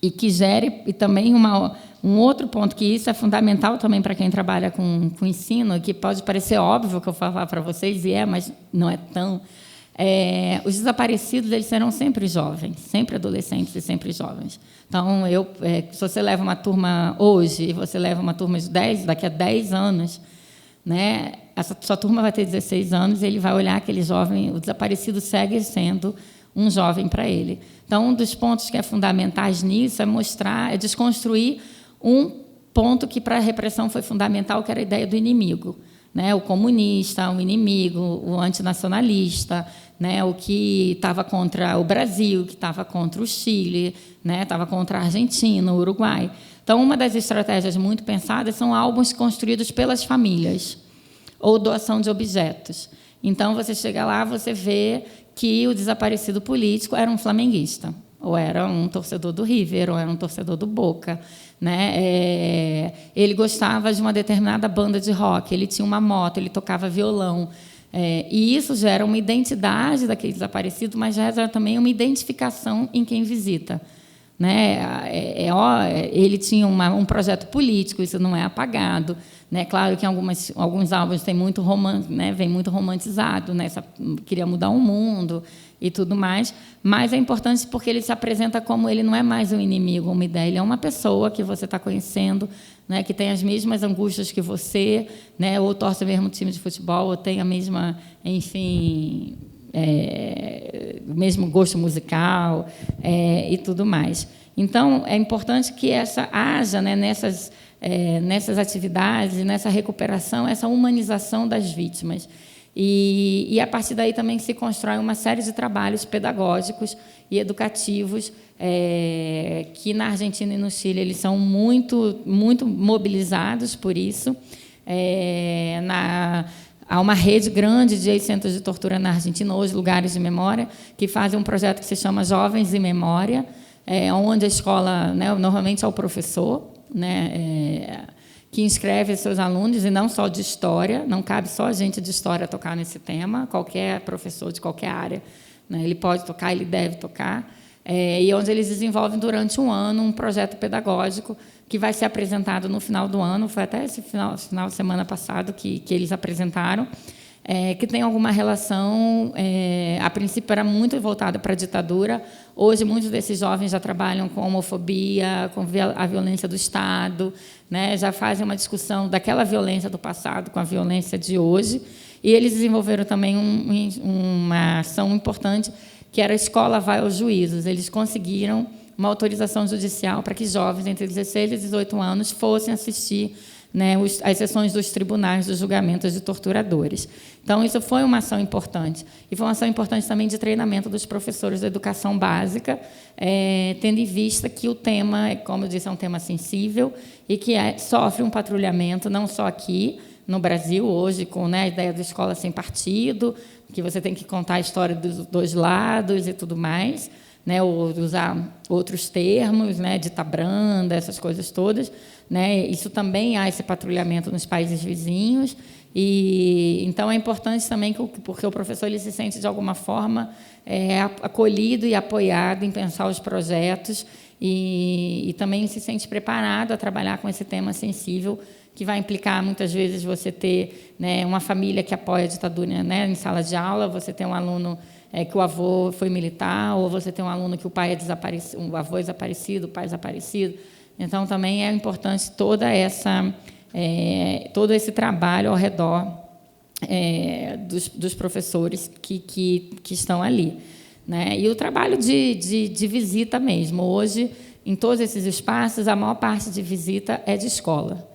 E que gere... E também um outro ponto, que isso é fundamental também para quem trabalha com ensino, que pode parecer óbvio que eu vou falar para vocês, mas não é tão... os desaparecidos, eles serão sempre jovens, sempre adolescentes e sempre jovens. Então, se você leva uma turma hoje e você leva uma turma de 10, daqui a 10 anos, né, essa sua turma vai ter 16 anos e ele vai olhar aquele jovem, o desaparecido segue sendo um jovem para ele. Então, um dos pontos que é fundamentais nisso é desconstruir um ponto que, para a repressão, foi fundamental, que era a ideia do inimigo. Né, o comunista, o inimigo, o antinacionalista, né, o que estava contra o Brasil, que estava contra o Chile, né, estava contra a Argentina, o Uruguai. Então, uma das estratégias muito pensadas são álbuns construídos pelas famílias ou doação de objetos. Então, você chega lá, você vê que o desaparecido político era um flamenguista, ou era um torcedor do River, ou era um torcedor do Boca, né? Ele gostava de uma determinada banda de rock, ele tinha uma moto, ele tocava violão. E isso gera uma identidade daquele desaparecido, mas gera também uma identificação em quem visita. Né? Ele tinha um projeto político, isso não é apagado. Né? Claro que alguns álbuns tem muito né? Vem muito romantizado, né? Queria mudar o mundo e tudo mais, mas é importante porque ele se apresenta como ele não é mais um inimigo, uma ideia, ele é uma pessoa que você está conhecendo, né? Que tem as mesmas angústias que você, né? Ou torce o mesmo time de futebol, ou tem a mesma, enfim, o mesmo gosto musical e tudo mais. Então, é importante que haja, né, nessas atividades, nessa recuperação, essa humanização das vítimas. E, a partir daí, também se constrói uma série de trabalhos pedagógicos e educativos que, na Argentina e no Chile, eles são muito, muito mobilizados por isso. Há uma rede grande de ex-centros de tortura na Argentina, hoje lugares de memória, que fazem um projeto que se chama Jovens em Memória, onde a escola, né, normalmente é o professor, né, que inscreve seus alunos, e não só de história, não cabe só a gente de história tocar nesse tema, qualquer professor de qualquer área, né, ele pode tocar, ele deve tocar, e onde eles desenvolvem durante um ano um projeto pedagógico que vai ser apresentado no final do ano, foi até esse final de semana passado que eles apresentaram, que tem alguma relação, a princípio era muito voltada para a ditadura, hoje muitos desses jovens já trabalham com homofobia, com a violência do Estado, né, já fazem uma discussão daquela violência do passado com a violência de hoje, e eles desenvolveram também uma ação importante, que era a Escola Vai aos Juízos. Eles conseguiram uma autorização judicial para que jovens entre 16 e 18 anos fossem assistir, né, as sessões dos tribunais dos julgamentos de torturadores. Então, isso foi uma ação importante. E foi uma ação importante também de treinamento dos professores da educação básica, tendo em vista que o tema, como eu disse, é um tema sensível e que sofre um patrulhamento, não só aqui, no Brasil, hoje, com, né, a ideia da escola sem partido, que você tem que contar a história dos dois lados e tudo mais, né, ou usar outros termos, né, dita branda, essas coisas todas, né, isso também há esse patrulhamento nos países vizinhos, e então é importante também porque o professor ele se sente de alguma forma acolhido e apoiado em pensar os projetos e também se sente preparado a trabalhar com esse tema sensível que vai implicar muitas vezes você ter, né, uma família que apoia a ditadura, né, em sala de aula, você tem um aluno que o avô foi militar, ou você tem um aluno que o pai desaparecido, o avô é desaparecido, o pai é desaparecido. Então, também é importante todo esse trabalho ao redor dos professores que estão ali. Né? E o trabalho de visita mesmo. Hoje, em todos esses espaços, a maior parte de visita é de escola.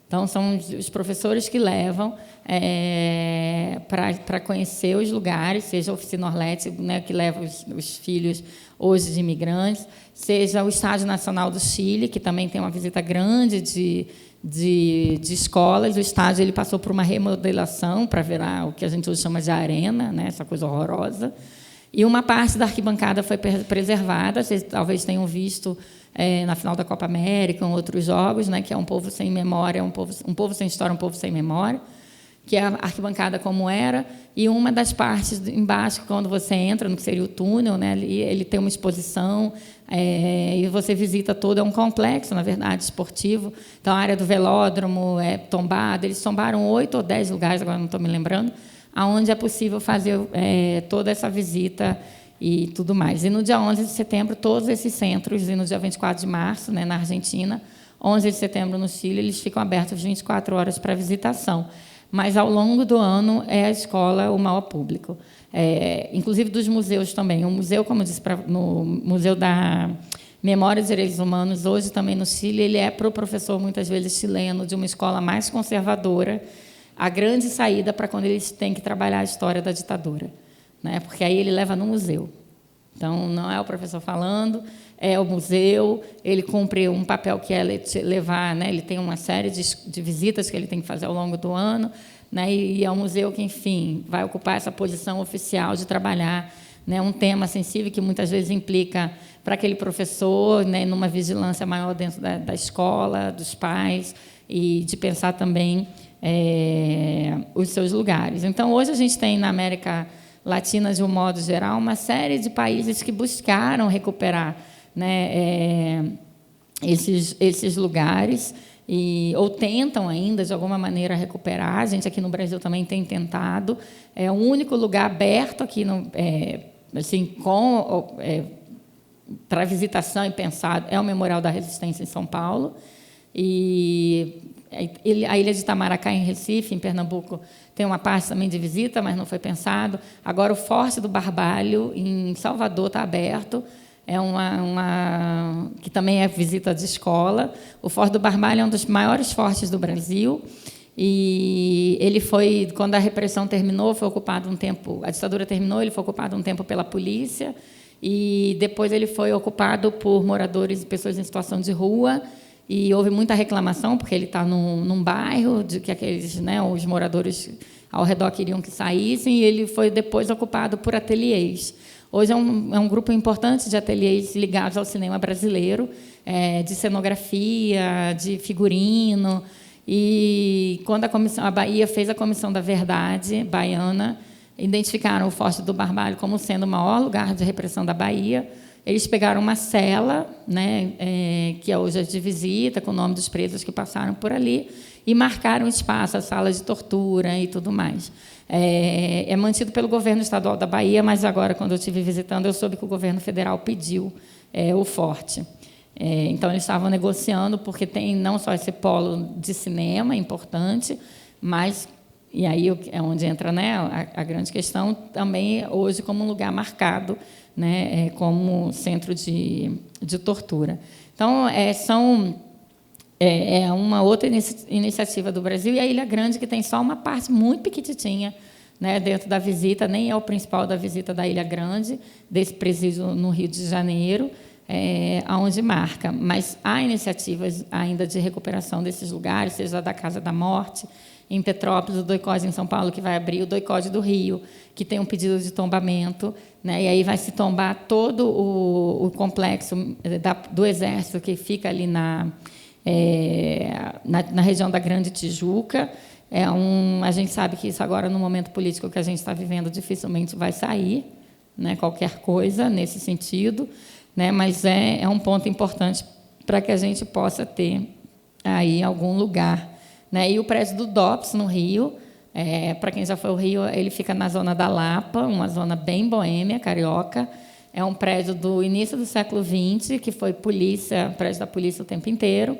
Então, são os professores que levam para conhecer os lugares, seja a Oficina Orlete, né, que leva os filhos hoje de imigrantes, seja o Estádio Nacional do Chile, que também tem uma visita grande de escolas. O estádio ele passou por uma remodelação para virar o que a gente hoje chama de arena, né, essa coisa horrorosa. E uma parte da arquibancada foi preservada, vocês talvez tenham visto na final da Copa América, em outros jogos, né, que é um povo sem memória, um povo sem história, um povo sem memória, que é a arquibancada como era, e uma das partes embaixo, quando você entra, no que seria o túnel, né, ele tem uma exposição, e você visita todo, é um complexo, na verdade, esportivo. Então, a área do velódromo é tombada, eles tombaram 8 ou 10 lugares, agora não estou me lembrando, onde é possível fazer toda essa visita e tudo mais. E no dia 11 de setembro, todos esses centros, e no dia 24 de março, né, na Argentina, 11 de setembro no Chile, eles ficam abertos 24 horas para visitação. Mas, ao longo do ano, é a escola o maior público. Inclusive dos museus também. O museu, como eu disse, no Museu da Memória dos Direitos Humanos, hoje também no Chile, ele é para o professor, muitas vezes chileno, de uma escola mais conservadora, a grande saída para quando eles têm que trabalhar a história da ditadura, né? Porque aí ele leva no museu. Então, não é o professor falando, é o museu, ele cumpre um papel que é levar, né, ele tem uma série de visitas que ele tem que fazer ao longo do ano, né, e é um museu que, enfim, vai ocupar essa posição oficial de trabalhar, né, um tema sensível que muitas vezes implica para aquele professor, né, numa vigilância maior dentro da escola, dos pais, e de pensar também os seus lugares. Então, hoje a gente tem na América Latina, de um modo geral, uma série de países que buscaram recuperar, né, esses lugares, ou tentam ainda, de alguma maneira, recuperar. A gente aqui no Brasil também tem tentado. É o único lugar aberto aqui, assim, para visitação e pensado, é o Memorial da Resistência em São Paulo. E a ilha de Itamaracá, em Recife, em Pernambuco, tem uma parte também de visita, mas não foi pensado. Agora, o Forte do Barbalho, em Salvador, está aberto. É que também é visita de escola. O Forte do Barbalho é um dos maiores fortes do Brasil. E ele foi, quando a repressão terminou, foi ocupado um tempo, a ditadura terminou, ele foi ocupado um tempo pela polícia. E depois ele foi ocupado por moradores e pessoas em situação de rua. E houve muita reclamação, porque ele está num bairro de que aqueles, né, os moradores ao redor queriam que saíssem, e ele foi depois ocupado por ateliês. Hoje é um grupo importante de ateliês ligados ao cinema brasileiro, de cenografia, de figurino. E quando a Bahia fez a Comissão da Verdade baiana, identificaram o Forte do Barbalho como sendo o maior lugar de repressão da Bahia. Eles pegaram uma cela, né, que hoje é de visita, com o nome dos presos que passaram por ali, e marcaram o espaço, a sala de tortura e tudo mais. É mantido pelo governo estadual da Bahia, mas agora, quando eu estive visitando, eu soube que o governo federal pediu o forte. Então, eles estavam negociando, porque tem não só esse polo de cinema importante, mas, e aí é onde entra, né, a grande questão, também hoje como um lugar marcado, né, como centro de tortura. Então, é uma outra iniciativa do Brasil, e a Ilha Grande, que tem só uma parte muito pequititinha, né, dentro da visita, nem é o principal da visita da Ilha Grande, desse presídio no Rio de Janeiro, onde marca. Mas há iniciativas ainda de recuperação desses lugares, seja da Casa da Morte, em Petrópolis, o Doicode em São Paulo, que vai abrir, o Doicode do Rio, que tem um pedido de tombamento, né, e aí vai se tombar todo o complexo do Exército, que fica ali na região da Grande Tijuca. A gente sabe que isso agora, no momento político que a gente está vivendo, dificilmente vai sair, né, qualquer coisa nesse sentido, né, mas é um ponto importante para que a gente possa ter aí algum lugar. Né? E o prédio do DOPS, no Rio, para quem já foi ao Rio, ele fica na zona da Lapa, uma zona bem boêmia, carioca. É um prédio do início do século XX, que foi prédio da polícia o tempo inteiro,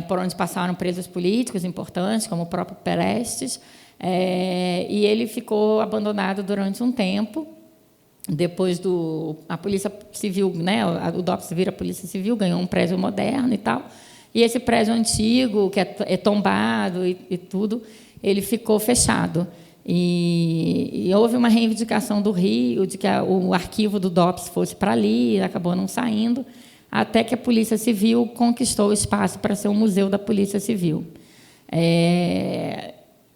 por onde passaram presos políticos importantes, como o próprio Prestes. E ele ficou abandonado durante um tempo. Depois a Polícia Civil, né, o DOPS vira a Polícia Civil, ganhou um prédio moderno e tal. E esse prédio antigo, que é tombado e tudo, ele ficou fechado. E houve uma reivindicação do Rio de que o arquivo do DOPS fosse para ali, acabou não saindo, até que a Polícia Civil conquistou o espaço para ser um museu da Polícia Civil.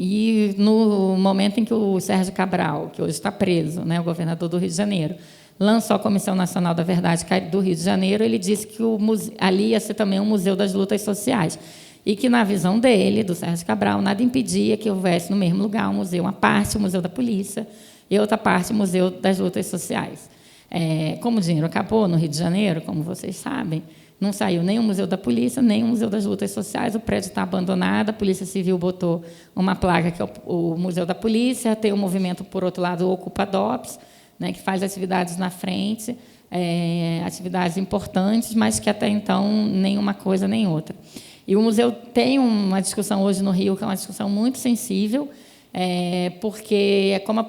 E no momento em que o Sérgio Cabral, que hoje está preso, né, o governador do Rio de Janeiro, lançou a Comissão Nacional da Verdade do Rio de Janeiro, ele disse que ali ia ser também um museu das lutas sociais, e que, na visão dele, do Sérgio Cabral, nada impedia que houvesse no mesmo lugar um museu, uma parte o Museu da Polícia e outra parte o Museu das Lutas Sociais. Como o dinheiro acabou no Rio de Janeiro, como vocês sabem, não saiu nem o Museu da Polícia, nem o Museu das Lutas Sociais, o prédio está abandonado, a Polícia Civil botou uma placa que é o Museu da Polícia, tem o movimento, por outro lado, o Ocupa DOPS, né, que faz atividades na frente, atividades importantes, mas que até então nem uma coisa nem outra. E o museu tem uma discussão hoje no Rio, que é uma discussão muito sensível, porque como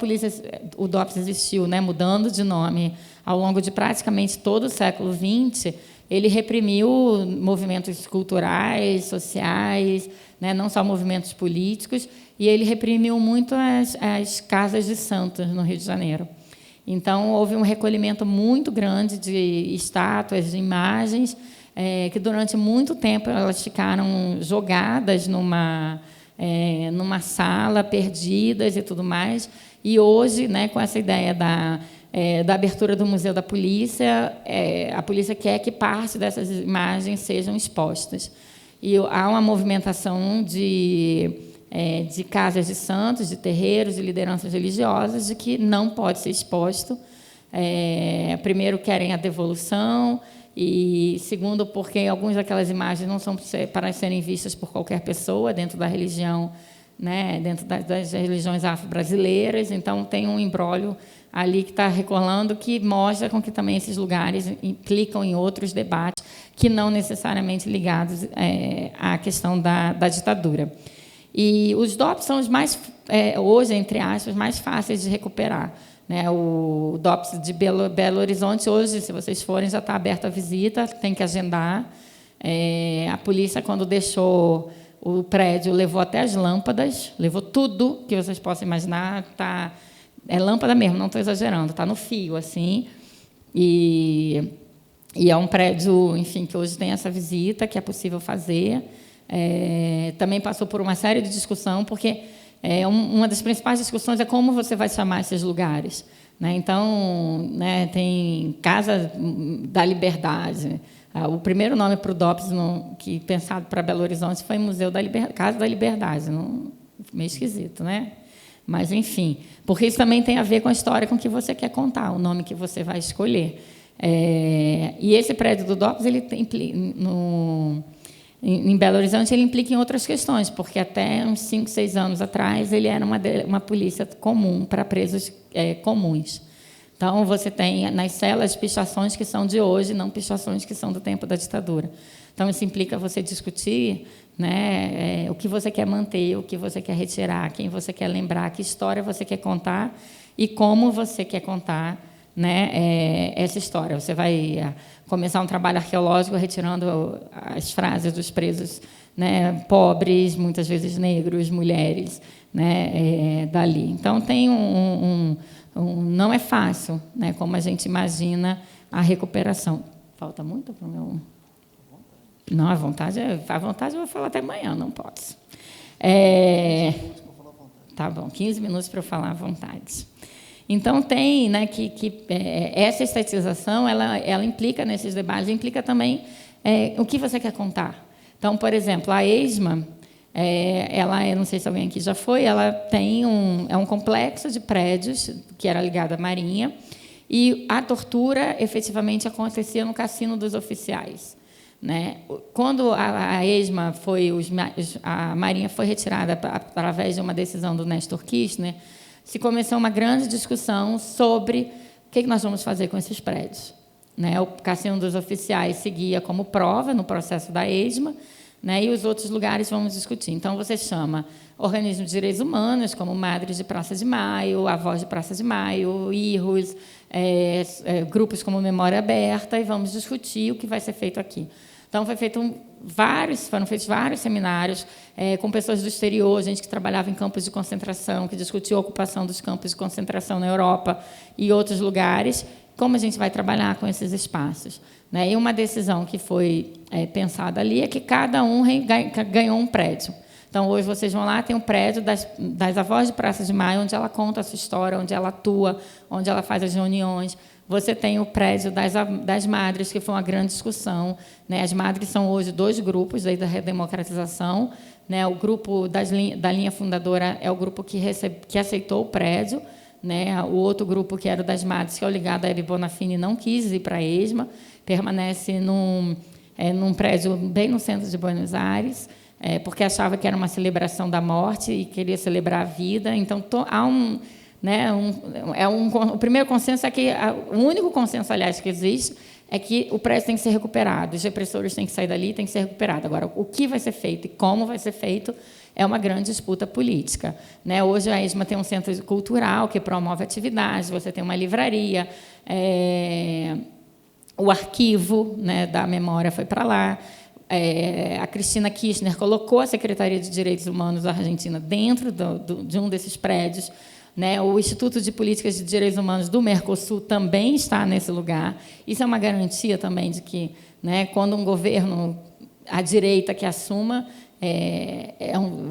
o DOPS existiu, né, mudando de nome ao longo de praticamente todo o século XX, ele reprimiu movimentos culturais, sociais, né, não só movimentos políticos, e ele reprimiu muito as casas de santos no Rio de Janeiro. Então, houve um recolhimento muito grande de estátuas, de imagens, que durante muito tempo elas ficaram jogadas numa sala, perdidas e tudo mais. E hoje, né, com essa ideia da abertura do Museu da Polícia, a polícia quer que parte dessas imagens sejam expostas. E há uma movimentação de casas de santos, de terreiros, de lideranças religiosas, de que não pode ser exposto. Primeiro, querem a devolução, e segundo, porque algumas daquelas imagens não são para serem vistas por qualquer pessoa dentro da religião, né, dentro das religiões afro-brasileiras. Então, tem um imbróglio ali que está recolando, que mostra com que também esses lugares implicam em outros debates que não necessariamente ligados à questão da ditadura. E os DOPS são os mais, hoje, entre aspas, mais fáceis de recuperar. Né? O DOPS de Belo Horizonte, hoje, se vocês forem, já está aberta a visita, tem que agendar. A polícia, quando deixou o prédio, levou até as lâmpadas, levou tudo que vocês possam imaginar. É lâmpada mesmo, não estou exagerando, está no fio, assim. E é um prédio, enfim, que hoje tem essa visita, que é possível fazer. Também passou por uma série de discussão, porque uma das principais discussões é como você vai chamar esses lugares. Né? Então, né, tem Casa da Liberdade. O primeiro nome para o DOPS, que pensado para Belo Horizonte, foi Museu da Casa da Liberdade. Meio esquisito, né? Mas, enfim, porque isso também tem a ver com a história com que você quer contar, o nome que você vai escolher. E esse prédio do DOPS, ele tem, em Belo Horizonte, ele implica em outras questões, porque até uns 5, 6 anos atrás ele era uma polícia comum para presos comuns. Então, você tem nas celas pichações que são de hoje, não pichações que são do tempo da ditadura. Então, isso implica você discutir, né, o que você quer manter, o que você quer retirar, quem você quer lembrar, que história você quer contar e como você quer contar, né, essa história. Você vai começar um trabalho arqueológico retirando as frases dos presos, né, pobres, muitas vezes negros, mulheres, né, dali. Então, tem não é fácil, né, como a gente imagina a recuperação. Falta muito para o meu... Não, a vontade eu vou falar até amanhã, não posso. Tá bom, 15 minutos para eu falar à vontade. Então, tem, né, que essa estetização, ela implica nesses debates, implica também o que você quer contar. Então, por exemplo, a ESMA, eu não sei se alguém aqui já foi, ela tem um complexo de prédios que era ligado à Marinha, e a tortura, efetivamente, acontecia no Cassino dos Oficiais. Né? Quando a ESMA a Marinha foi retirada através de uma decisão do Néstor Kirchner, se começou uma grande discussão sobre o que nós vamos fazer com esses prédios. Né? O Cassino dos Oficiais seguia como prova no processo da ESMA, né? E os outros lugares vamos discutir. Então, você chama organismos de direitos humanos, como Madres de Praça de Maio, Avós de Praça de Maio, IRROS, grupos como Memória Aberta, e vamos discutir o que vai ser feito aqui. Então, foram feitos vários seminários com pessoas do exterior, gente que trabalhava em campos de concentração, que discutiu a ocupação dos campos de concentração na Europa e outros lugares, como a gente vai trabalhar com esses espaços. Né? E uma decisão que foi pensada ali é que cada um ganhou um prédio. Então, hoje, vocês vão lá, tem um prédio das Avós de Praça de Maio, onde ela conta a sua história, onde ela atua, onde ela faz as reuniões. Você tem o prédio das Madres, que foi uma grande discussão. Né? As Madres são hoje 2 grupos desde a redemocratização. Né? O grupo da linha fundadora é o grupo que aceitou o prédio. Né? O outro grupo, que era o das Madres, que é o ligado a Hebe Bonafini, não quis ir para a ESMA, permanece num prédio bem no centro de Buenos Aires, porque achava que era uma celebração da morte e queria celebrar a vida. Então, há o primeiro consenso é que o único consenso, aliás, que existe é que o prédio tem que ser recuperado, os repressores têm que sair dali, tem que ser recuperado. Agora, o que vai ser feito e como vai ser feito é uma grande disputa política. Né? Hoje, a ESMA tem um centro cultural que promove atividades, você tem uma livraria, o arquivo, né, da memória foi para lá. A Cristina Kirchner colocou a Secretaria de Direitos Humanos da Argentina dentro de um desses prédios. né? O Instituto de Políticas de Direitos Humanos do Mercosul também está nesse lugar. Isso é uma garantia também de que, né, quando um governo, a direita que assuma,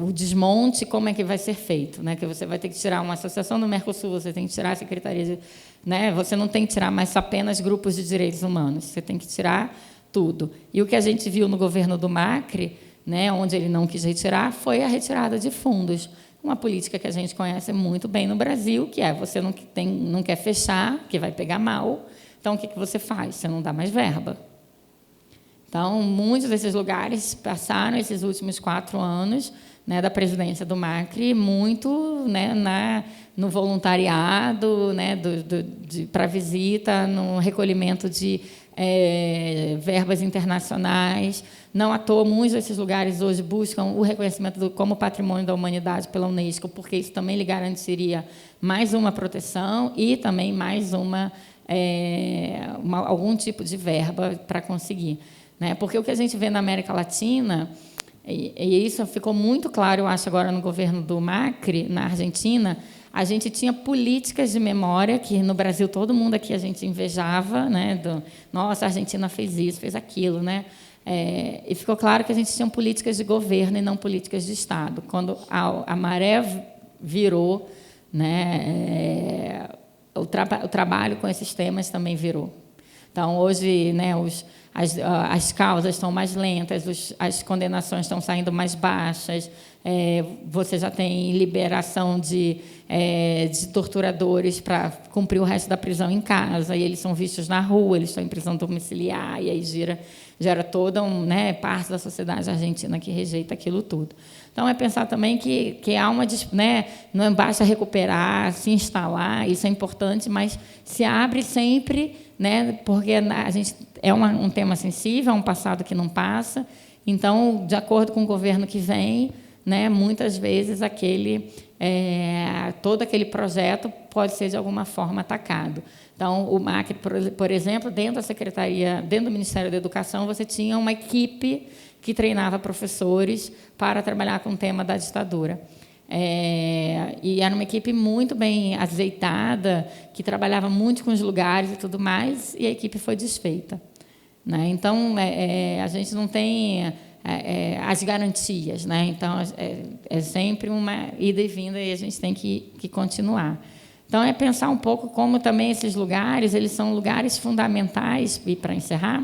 o desmonte, como é que vai ser feito, né? Que você vai ter que tirar uma associação do Mercosul, você tem que tirar a secretaria de, né? Você não tem que tirar mais apenas grupos de direitos humanos, você tem que tirar tudo. E o que a gente viu no governo do Macri, né, onde ele não quis retirar, foi a retirada de fundos. Uma política que a gente conhece muito bem no Brasil, que é você não quer fechar, que vai pegar mal, então o que você faz? Você não dá mais verba. Então, muitos desses lugares passaram esses últimos 4 anos, né, da presidência do Macri, muito, né, no voluntariado, né, para visita, no recolhimento de verbas internacionais. Não à toa, muitos desses lugares hoje buscam o reconhecimento como patrimônio da humanidade pela Unesco, porque isso também lhe garantiria mais uma proteção e também mais algum tipo de verba para conseguir. Né? Porque o que a gente vê na América Latina, e isso ficou muito claro, eu acho, agora no governo do Macri, na Argentina, a gente tinha políticas de memória, que no Brasil todo mundo aqui a gente invejava, né? Nossa, a Argentina fez isso, fez aquilo. Né? E ficou claro que a gente tinha políticas de governo e não políticas de Estado. Quando a maré virou, né, o trabalho com esses temas também virou. Então, hoje, né, as causas estão mais lentas, as condenações estão saindo mais baixas, você já tem liberação de torturadores para cumprir o resto da prisão em casa, e eles são vistos na rua, eles estão em prisão domiciliar, e aí gera toda parte da sociedade argentina que rejeita aquilo tudo. Então, é pensar também que há uma... Né, não basta recuperar, se instalar, isso é importante, mas se abre sempre, né, porque a gente um tema sensível, é um passado que não passa. Então, de acordo com o governo que vem, né, muitas vezes todo aquele projeto pode ser, de alguma forma, atacado. Então, o Macri, por exemplo, dentro do Ministério da Educação, você tinha uma equipe que treinava professores para trabalhar com o tema da ditadura. E era uma equipe muito bem azeitada, que trabalhava muito com os lugares e tudo mais, e a equipe foi desfeita. Né? Então, a gente não tem as garantias. Né? Então, é sempre uma ida e vinda, e a gente tem que continuar. Então, é pensar um pouco como também esses lugares, eles são lugares fundamentais, e para encerrar,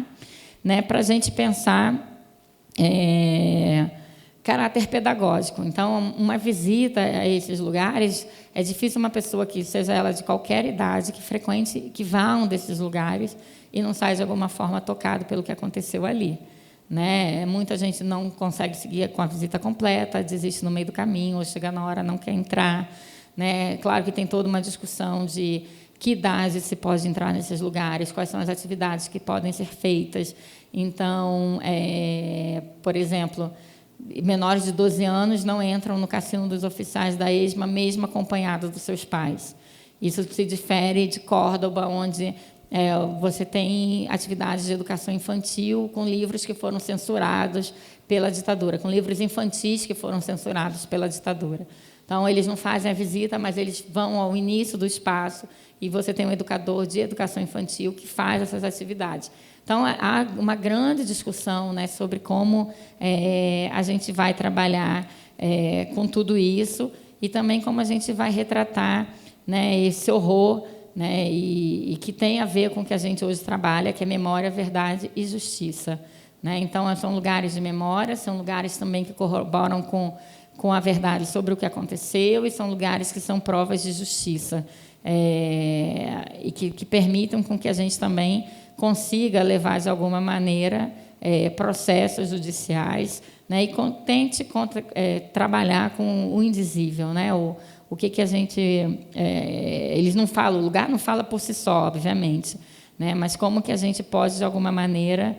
né, para a gente pensar caráter pedagógico. Então, uma visita a esses lugares, é difícil uma pessoa que, seja ela de qualquer idade, que frequente, que vá a um desses lugares e não saia, de alguma forma, tocado pelo que aconteceu ali. Né? Muita gente não consegue seguir com a visita completa, desiste no meio do caminho, ou chega na hora, não quer entrar. Né? Claro que tem toda uma discussão de que idade se pode entrar nesses lugares, quais são as atividades que podem ser feitas. Então, por exemplo, menores de 12 anos não entram no cassino dos oficiais da ESMA, mesmo acompanhados dos seus pais. Isso se difere de Córdoba, onde você tem atividades de educação infantil com livros que foram censurados pela ditadura, com livros infantis que foram censurados pela ditadura. Então, eles não fazem a visita, mas eles vão ao início do espaço e você tem um educador de educação infantil que faz essas atividades. Então, há uma grande discussão, né, sobre como a gente vai trabalhar com tudo isso e também como a gente vai retratar, né, esse horror, né, e que tem a ver com o que a gente hoje trabalha, que é memória, verdade e justiça. Né? Então, são lugares de memória, são lugares também que corroboram com a verdade sobre o que aconteceu e são lugares que são provas de justiça e que permitam com que a gente também consiga levar, de alguma maneira, processos judiciais, né, e tente trabalhar com o indizível. Né, o que a gente... eles não falam, o lugar não fala por si só, obviamente, né, mas como que a gente pode, de alguma maneira,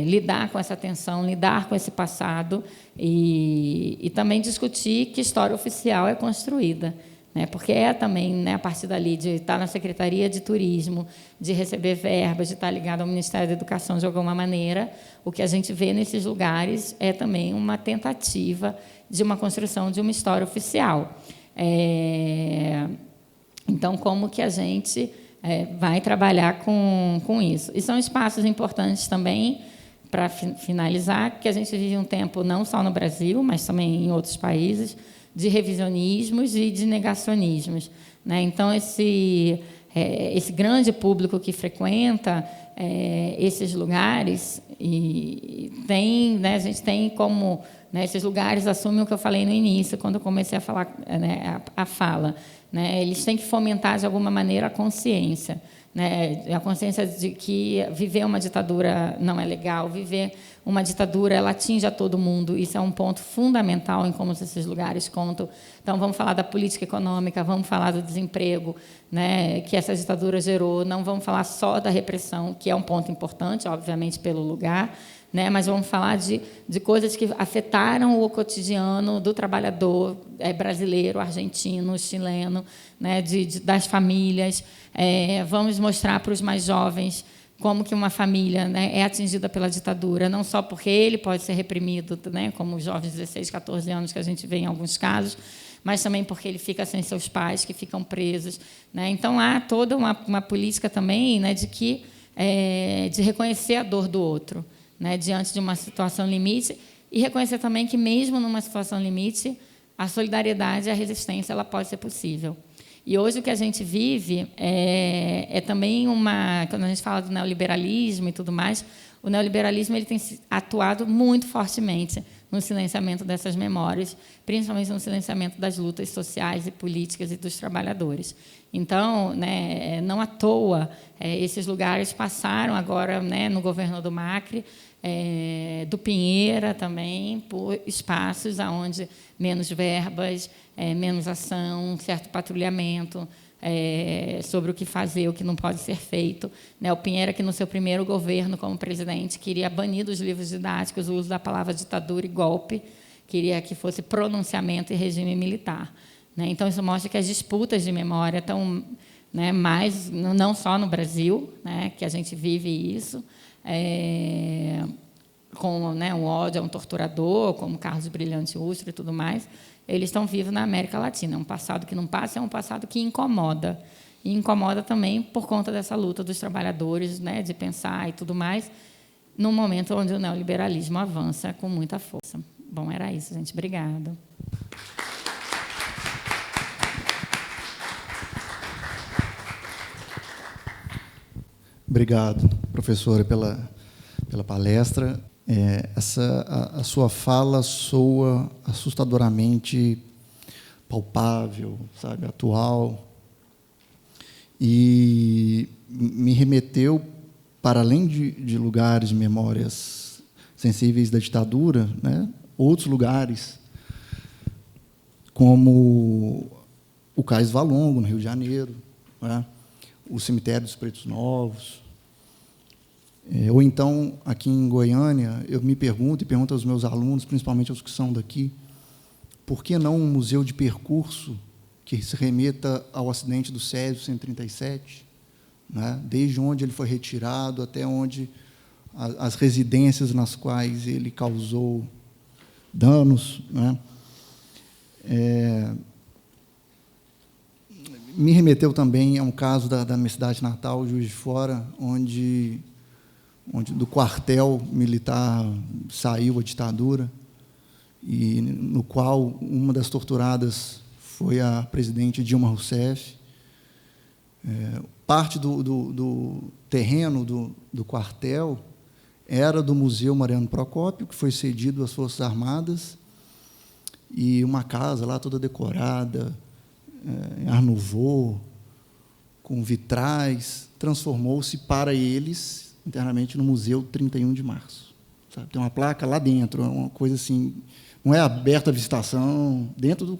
lidar com essa tensão, lidar com esse passado e também discutir que história oficial é construída. Né, porque também, né, a partir dali, de estar na Secretaria de Turismo, de receber verbas, de estar ligado ao Ministério da Educação de alguma maneira, o que a gente vê nesses lugares é também uma tentativa de uma construção de uma história oficial. Então, como que a gente vai trabalhar com isso? E são espaços importantes também, para finalizar, que a gente vive um tempo, não só no Brasil, mas também em outros países, de revisionismos e de negacionismos, né? Então, esse grande público que frequenta esses lugares, e tem, né, a gente tem como, né, esses lugares assumem o que eu falei no início, quando eu comecei a falar, né, a fala, né? Eles têm que fomentar, de alguma maneira, a consciência, né? A consciência de que viver uma ditadura não é legal, viver uma ditadura, ela atinge a todo mundo. Isso é um ponto fundamental em como esses lugares contam. Então, vamos falar da política econômica, vamos falar do desemprego, né, que essa ditadura gerou, não vamos falar só da repressão, que é um ponto importante, obviamente, pelo lugar, né, mas vamos falar de coisas que afetaram o cotidiano do trabalhador brasileiro, argentino, chileno, né, das famílias. Vamos mostrar para os mais jovens como que uma família, né, é atingida pela ditadura, não só porque ele pode ser reprimido, né, como os jovens de 16, 14 anos que a gente vê em alguns casos, mas também porque ele fica sem seus pais, que ficam presos, né? Então, há toda uma política também, né, de reconhecer a dor do outro, né, diante de uma situação limite, e reconhecer também que, mesmo numa situação limite, a solidariedade e a resistência ela pode ser possível. E hoje o que a gente vive também quando a gente fala do neoliberalismo e tudo mais, o neoliberalismo ele tem atuado muito fortemente no silenciamento dessas memórias, principalmente no silenciamento das lutas sociais e políticas e dos trabalhadores. Então, né, não à toa, esses lugares passaram agora, né, no governo do Macri, do Pinheira também, por espaços onde menos verbas, menos ação, certo patrulhamento sobre o que fazer, o que não pode ser feito. O Pinheira, que no seu primeiro governo como presidente, queria banir dos livros didáticos o uso da palavra ditadura e golpe, queria que fosse pronunciamento e regime militar. Então, isso mostra que as disputas de memória estão, né, mais, não só no Brasil, né, que a gente vive isso, com, né, um ódio a um torturador, como Carlos Brilhante Ustra e tudo mais, eles estão vivos na América Latina. É um passado que não passa, é um passado que incomoda. E incomoda também por conta dessa luta dos trabalhadores, né, de pensar e tudo mais, num momento onde o neoliberalismo avança com muita força. Bom, era isso, gente. Obrigada. Obrigado, professora, pela palestra. A sua fala soa assustadoramente palpável, sabe, atual, e me remeteu, para além de lugares de memórias sensíveis da ditadura, né, outros lugares, como o Cais Valongo, no Rio de Janeiro, né, o Cemitério dos Pretos Novos. Ou então, aqui em Goiânia, eu me pergunto, e pergunto aos meus alunos, principalmente aos que são daqui, por que não um museu de percurso que se remeta ao acidente do Césio 137, né? Desde onde ele foi retirado até onde as residências nas quais ele causou danos, né? Me remeteu também a um caso da minha cidade natal, Juiz de Fora, onde do quartel militar saiu a ditadura, e no qual uma das torturadas foi a presidente Dilma Rousseff. Parte do terreno do quartel era do Museu Mariano Procópio, que foi cedido às Forças Armadas, e uma casa lá toda decorada, em Art Nouveau, com vitrais, transformou-se para eles internamente no Museu 31 de Março. Sabe? Tem uma placa lá dentro, uma coisa assim, não é aberta a visitação, dentro do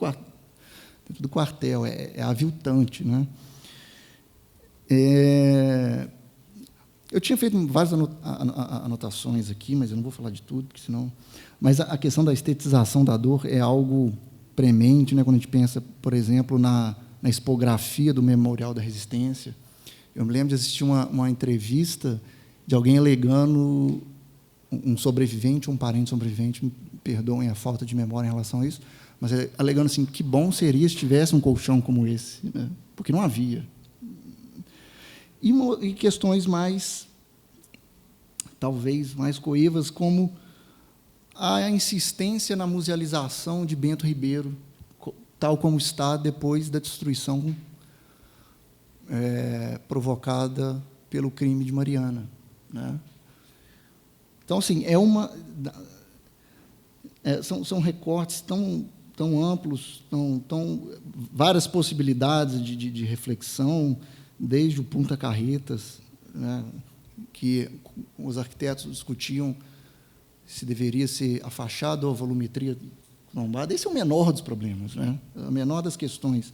quartel, é aviltante, né? Eu tinha feito várias anotações aqui, mas eu não vou falar de tudo, porque senão... Mas a questão da estetização da dor é algo premente, né? Quando a gente pensa, por exemplo, na expografia do Memorial da Resistência. Eu me lembro de assistir uma entrevista de alguém um sobrevivente, um parente sobrevivente, me perdoem a falta de memória em relação a isso, mas alegando assim, que bom seria se tivesse um colchão como esse, né? Porque não havia. E questões mais, talvez, mais coivas, como a insistência na musealização de Bento Ribeiro, tal como está depois da destruição provocada pelo crime de Mariana, né? Então, assim, são recortes tão amplos, várias possibilidades de reflexão, desde o Punta Carretas, né, que os arquitetos discutiam se deveria ser a fachada ou a volumetria lombada. Esse é o menor dos problemas, né, a menor das questões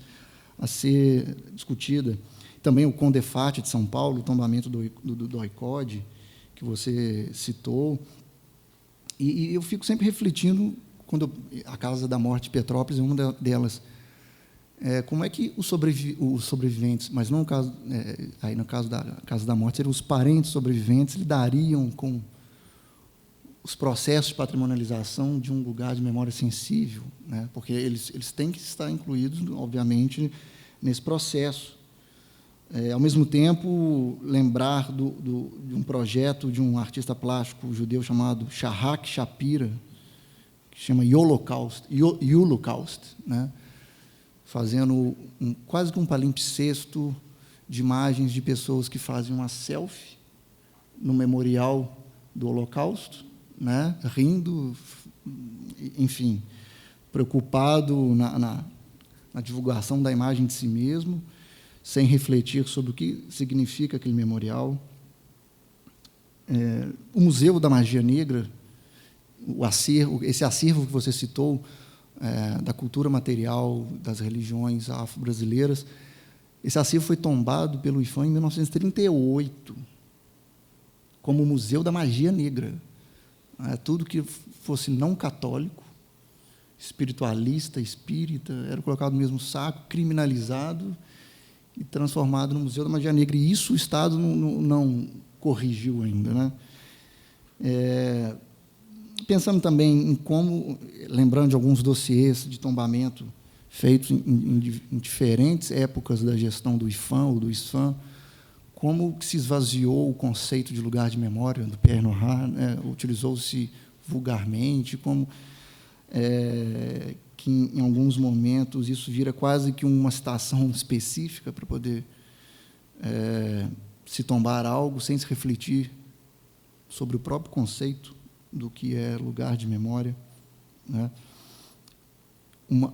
a ser discutida. Também o Condefate de São Paulo, o tombamento do OICOD, que você citou. E eu fico sempre refletindo, quando a Casa da Morte de Petrópolis é uma delas, como é que os sobreviventes, mas não no caso, aí no caso da Casa da Morte, seriam os parentes sobreviventes, lidariam com os processos de patrimonialização de um lugar de memória sensível, né? Porque eles têm que estar incluídos, obviamente, nesse processo. Ao mesmo tempo, lembrar de um projeto de um artista plástico judeu chamado Shahak Shapira, que chama Holocaust, né? Fazendo quase que um palimpsesto de imagens de pessoas que fazem uma selfie no memorial do Holocausto, né? Rindo, enfim, preocupado na divulgação da imagem de si mesmo, sem refletir sobre o que significa aquele memorial. O Museu da Magia Negra, esse acervo que você citou, da cultura material das religiões afro-brasileiras, esse acervo foi tombado pelo IPHAN em 1938, como Museu da Magia Negra. Tudo que fosse não católico, espiritualista, espírita, era colocado no mesmo saco, criminalizado e transformado no Museu da Magia Negra. E isso o Estado não corrigiu ainda, né? Pensando também em como, lembrando de alguns dossiês de tombamento feitos em diferentes épocas da gestão do IPHAN ou do ISFAM, como se esvaziou o conceito de lugar de memória do Pierre Nora, né? Utilizou-se vulgarmente, como que, em alguns momentos, isso vira quase que uma citação específica para poder se tombar algo sem se refletir sobre o próprio conceito do que é lugar de memória, né?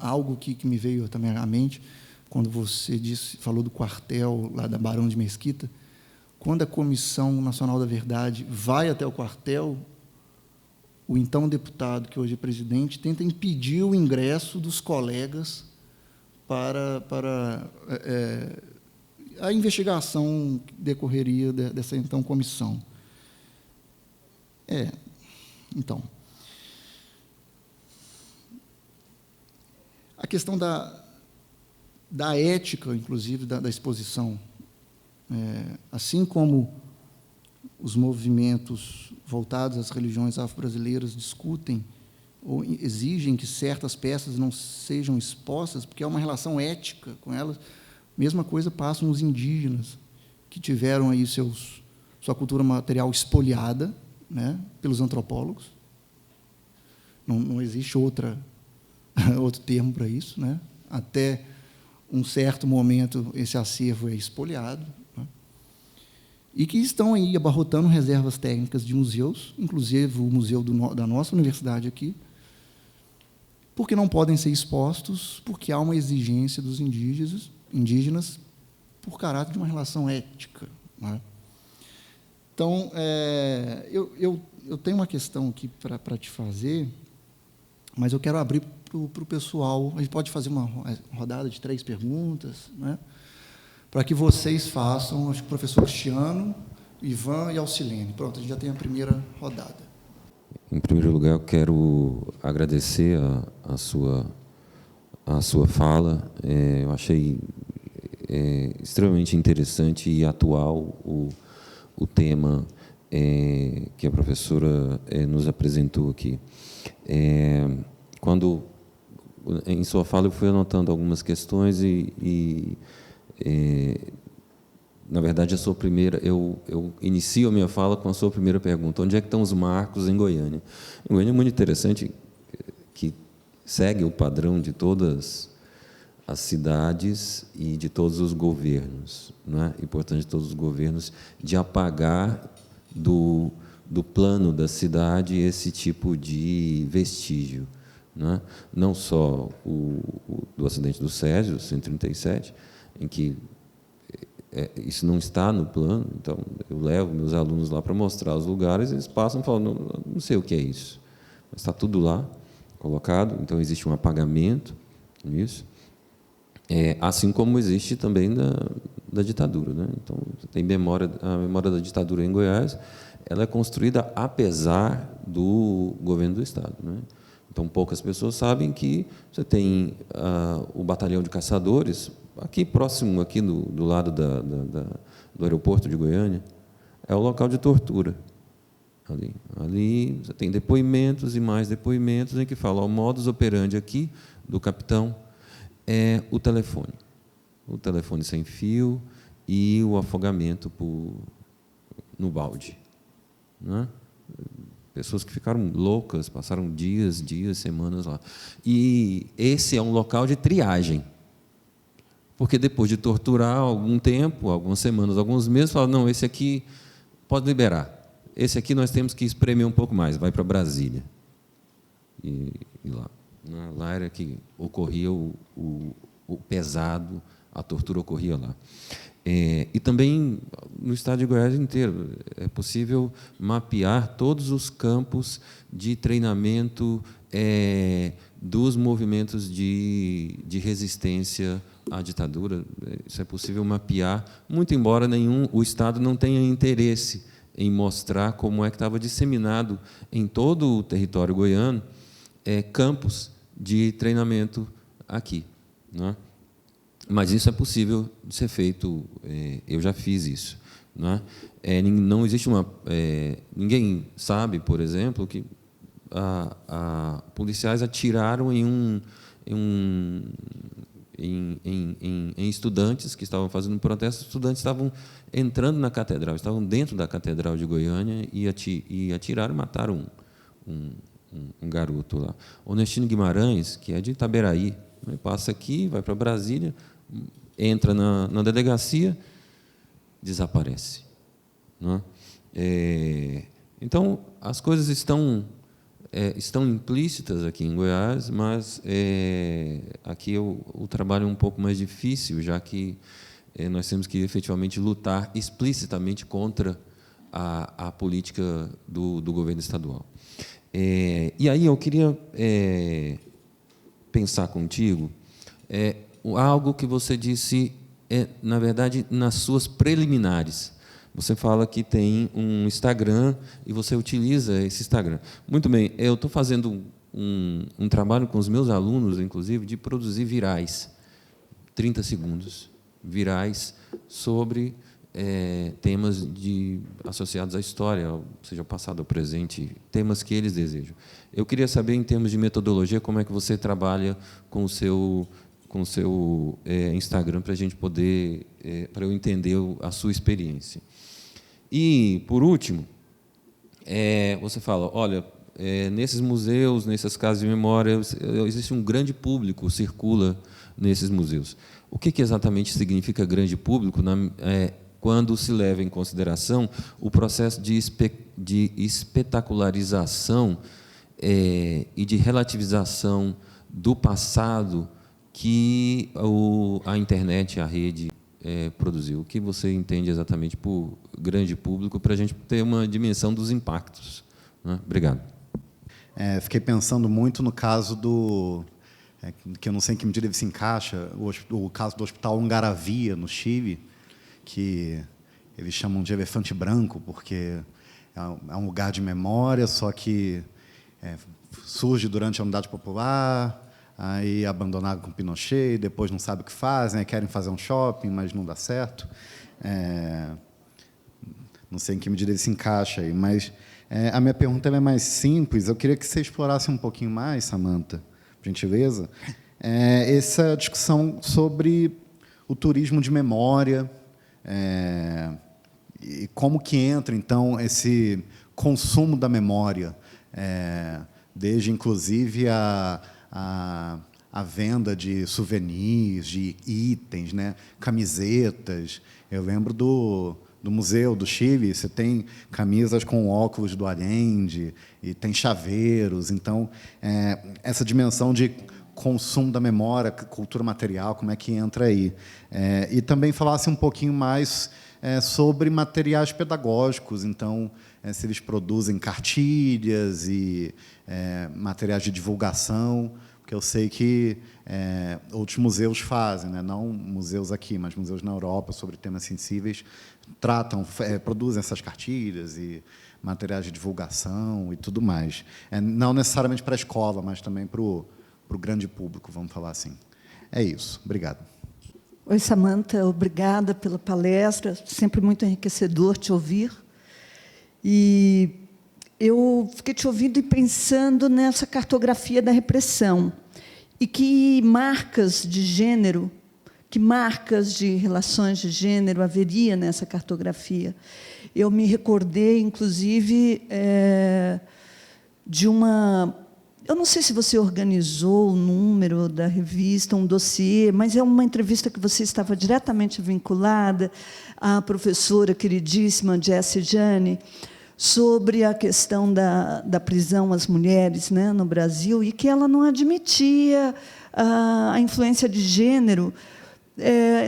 Algo que me veio também à mente, quando você falou do quartel lá da Barão de Mesquita, quando a Comissão Nacional da Verdade vai até o quartel, o então deputado, que hoje é presidente, tenta impedir o ingresso dos colegas para a investigação que decorreria dessa então comissão. Então, a questão da ética, inclusive, da exposição, assim como os movimentos voltados às religiões afro-brasileiras discutem ou exigem que certas peças não sejam expostas, porque há uma relação ética com elas, mesma coisa passam os indígenas, que tiveram aí sua cultura material expoliada, né, pelos antropólogos. Não existe outro termo para isso, né? Até um certo momento esse acervo é expoliado, né? E que estão aí abarrotando reservas técnicas de museus, inclusive o museu da nossa universidade aqui, porque não podem ser expostos, porque há uma exigência dos indígenas por caráter de uma relação ética, né? Então, eu tenho uma questão aqui para te fazer, mas eu quero abrir para o pessoal. A gente pode fazer uma rodada de 3 perguntas, né, para que vocês façam, acho que o professor Cristiano, Ivan e Alcilene. Pronto, a gente já tem a primeira rodada. Em primeiro lugar, eu quero agradecer a sua fala. Eu achei extremamente interessante e atual o tema que a professora nos apresentou aqui. Quando em sua fala, eu fui anotando algumas questões na verdade, eu inicio a minha fala com a sua primeira pergunta: onde é que estão os marcos em Goiânia? Em Goiânia é muito interessante, que segue o padrão de todas as cidades e de todos os governos, não é? Importante de todos os governos, de apagar do plano da cidade esse tipo de vestígio, não é? Não só do acidente do Césio, 137, em que isso não está no plano. Então, eu levo meus alunos lá para mostrar os lugares, eles passam e falam: não sei o que é isso, mas está tudo lá, colocado. Então, existe um apagamento nisso. Assim como existe também da ditadura, né? Então, tem a memória da ditadura em Goiás, ela é construída apesar do governo do Estado, né? Então, poucas pessoas sabem que você tem o batalhão de caçadores, aqui próximo, aqui do lado do aeroporto de Goiânia, é o local de tortura. Ali você tem depoimentos e mais depoimentos em que falam: o modus operandi aqui do capitão é o telefone sem fio e o afogamento no balde, né? Pessoas que ficaram loucas, passaram dias, semanas lá. E esse é um local de triagem, porque depois de torturar algum tempo, algumas semanas, alguns meses, falam: não, esse aqui pode liberar, esse aqui nós temos que espremer um pouco mais, vai para Brasília. E lá era que ocorria o pesado, a tortura ocorria lá. E também no estado de Goiás inteiro é possível mapear todos os campos de treinamento dos movimentos de resistência à ditadura. Isso é possível mapear, muito embora o Estado não tenha interesse em mostrar como é que estava disseminado em todo o território goiano campos de treinamento aqui, não é? Mas isso é possível de ser feito. Eu já fiz isso, não é? Não existe ninguém sabe, por exemplo, que policiais atiraram em estudantes que estavam fazendo um protesto. Os estudantes estavam entrando na catedral, estavam dentro da catedral de Goiânia e atiraram e mataram um garoto lá. Onestino Guimarães, que é de Itaberaí, passa aqui, vai para Brasília, entra na delegacia, desaparece, não é? Então, as coisas estão implícitas aqui em Goiás, mas aqui o trabalho é um pouco mais difícil, já que nós temos que efetivamente lutar explicitamente contra a política do governo estadual. E aí eu queria pensar contigo algo que você disse, na verdade, nas suas preliminares. Você fala que tem um Instagram e você utiliza esse Instagram. Muito bem, eu estou fazendo um trabalho com os meus alunos, inclusive, de produzir virais, 30 segundos, virais sobre temas associados à história, seja o passado ou presente, temas que eles desejam. Eu queria saber, em termos de metodologia, como é que você trabalha com o seu Instagram, para a gente poder, para eu entender a sua experiência. E, por último, você fala: olha, nesses museus, nessas casas de memória, existe um grande público, circula nesses museus. O que exatamente significa grande público quando se leva em consideração o processo de espetacularização e de relativização do passado que a internet, a rede, produziu? O que você entende exatamente por grande público, para a gente ter uma dimensão dos impactos, né? Obrigado. Fiquei pensando muito no caso que eu não sei em que medida ele se encaixa, o caso do Hospital Ungaravia, no Chile, que eles chamam de elefante branco, porque é um lugar de memória, só que surge durante a Unidade Popular, aí abandonado com Pinochet, depois não sabe o que fazem, querem fazer um shopping, mas não dá certo. Não sei em que medida ele se encaixa aí, mas a minha pergunta é mais simples. Eu queria que você explorasse um pouquinho mais, Samantha, gentileza, essa discussão sobre o turismo de memória, e como que entra, então, esse consumo da memória, desde, inclusive, a venda de souvenirs, de itens, né? Camisetas. Eu lembro do Museu do Chile, você tem camisas com óculos do Allende, e tem chaveiros. Então, essa dimensão de consumo da memória, cultura material, como é que entra aí? E também falasse um pouquinho mais sobre materiais pedagógicos, então, se eles produzem cartilhas e materiais de divulgação, porque eu sei que outros museus fazem, né? Não museus aqui, mas museus na Europa, sobre temas sensíveis, produzem essas cartilhas e materiais de divulgação e tudo mais. Não necessariamente para a escola, mas também para o grande público, vamos falar assim. É isso. Obrigado. Oi, Samantha. Obrigada pela palestra. Sempre muito enriquecedor te ouvir. E eu fiquei te ouvindo e pensando nessa cartografia da repressão. E que marcas de gênero, que marcas de relações de gênero haveria nessa cartografia. Eu me recordei, inclusive, de uma... Eu não sei se você organizou o número da revista, um dossiê, mas é uma entrevista que você estava diretamente vinculada à professora queridíssima Jessie Jane, sobre a questão da prisão às mulheres, né, no Brasil, e que ela não admitia a influência de gênero,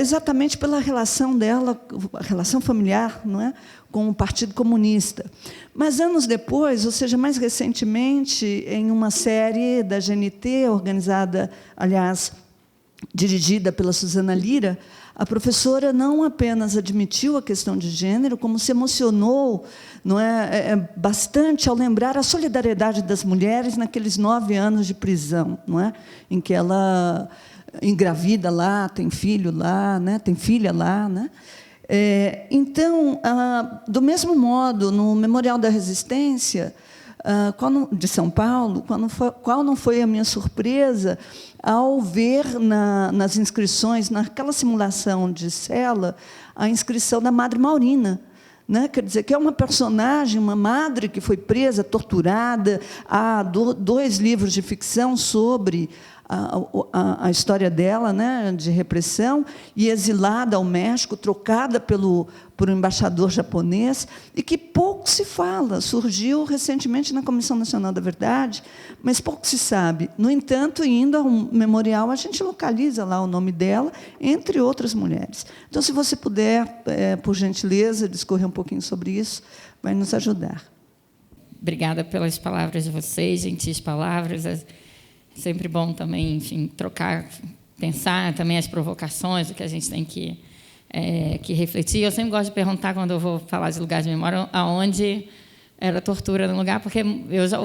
exatamente pela relação dela, a relação familiar, não é, com o Partido Comunista. Mas, anos depois, ou seja, mais recentemente, em uma série da GNT, organizada, aliás, dirigida pela Suzana Lira, a professora não apenas admitiu a questão de gênero, como se emocionou, não bastante ao lembrar a solidariedade das mulheres naqueles 9 anos de prisão, não é, em que ela engravida lá, tem filho lá, né, tem filha lá, né? Então, do mesmo modo, no Memorial da Resistência de São Paulo, qual não foi a minha surpresa ao ver nas inscrições, naquela simulação de cela, a inscrição da Madre Maurina, né? Quer dizer, que é uma personagem, uma madre que foi presa, torturada. Há 2 livros de ficção sobre a história dela, né, de repressão, e exilada ao México, trocada por um embaixador japonês, e que pouco se fala. Surgiu recentemente na Comissão Nacional da Verdade, mas pouco se sabe. No entanto, indo ao memorial, a gente localiza lá o nome dela, entre outras mulheres. Então, se você puder, por gentileza, discorrer um pouquinho sobre isso, vai nos ajudar. Obrigada pelas palavras de vocês, gentis palavras. Sempre bom também, enfim, trocar, pensar também as provocações, o que a gente tem que refletir. Eu sempre gosto de perguntar, quando eu vou falar de lugares de memória, aonde era tortura no lugar, porque eu já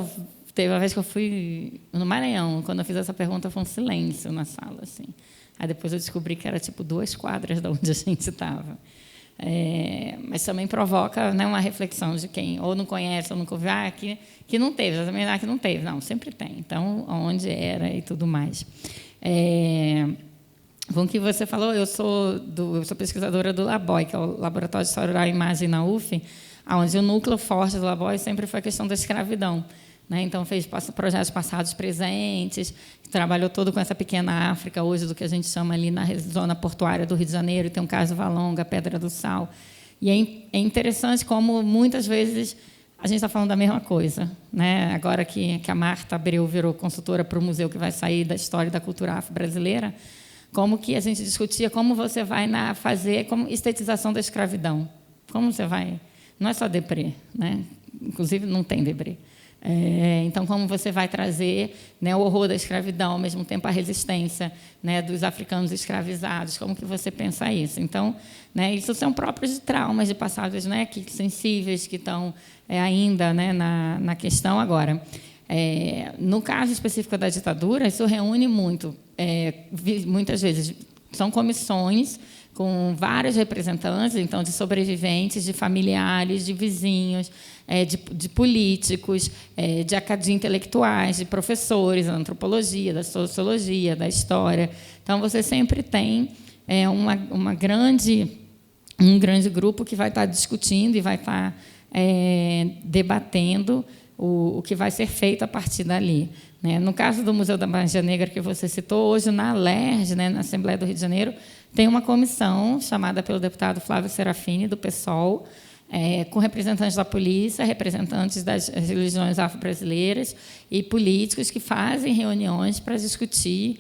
teve uma vez que eu fui no Maranhão, quando eu fiz essa pergunta, foi um silêncio na sala, assim. Aí depois eu descobri que era tipo 2 quadras de onde a gente estava. Mas também provoca, né, uma reflexão de quem ou não conhece ou nunca ouviu, que não teve, também que não teve. Não, sempre tem. Então, onde era e tudo mais. Com o que você falou, eu sou pesquisadora do LABOI, que é o Laboratório de História Oral e Imagem na UF, onde o núcleo forte do LABOI sempre foi a questão da escravidão. Né? Então, fez projetos passados presentes, trabalhou todo com essa pequena África, hoje, do que a gente chama ali na zona portuária do Rio de Janeiro, tem um caso Valonga, Pedra do Sal. E é interessante como, muitas vezes, a gente está falando da mesma coisa. Né? Agora que a Marta Abreu virou consultora para o museu que vai sair da história da cultura afro-brasileira, como que a gente discutia como você vai fazer como estetização da escravidão. Como você vai... Não é só deprê, né? Inclusive, não tem deprê. Então, como você vai trazer, né, o horror da escravidão, ao mesmo tempo a resistência, né, dos africanos escravizados, como que você pensa isso? Então, né, isso são próprios de traumas de passados, né, sensíveis, que estão ainda, né, na questão agora. No caso específico da ditadura, isso reúne muito, muitas vezes, são comissões com vários representantes, então, de sobreviventes, de familiares, de vizinhos, de políticos, de intelectuais, de professores da antropologia, da sociologia, da história. Então, você sempre tem um grande grupo que vai estar discutindo e vai estar debatendo o que vai ser feito a partir dali. No caso do Museu da Magia Negra, que você citou, hoje, na ALERJ, na Assembleia do Rio de Janeiro, tem uma comissão chamada pelo deputado Flávio Serafini, do PSOL, com representantes da polícia, representantes das religiões afro-brasileiras e políticos que fazem reuniões para discutir,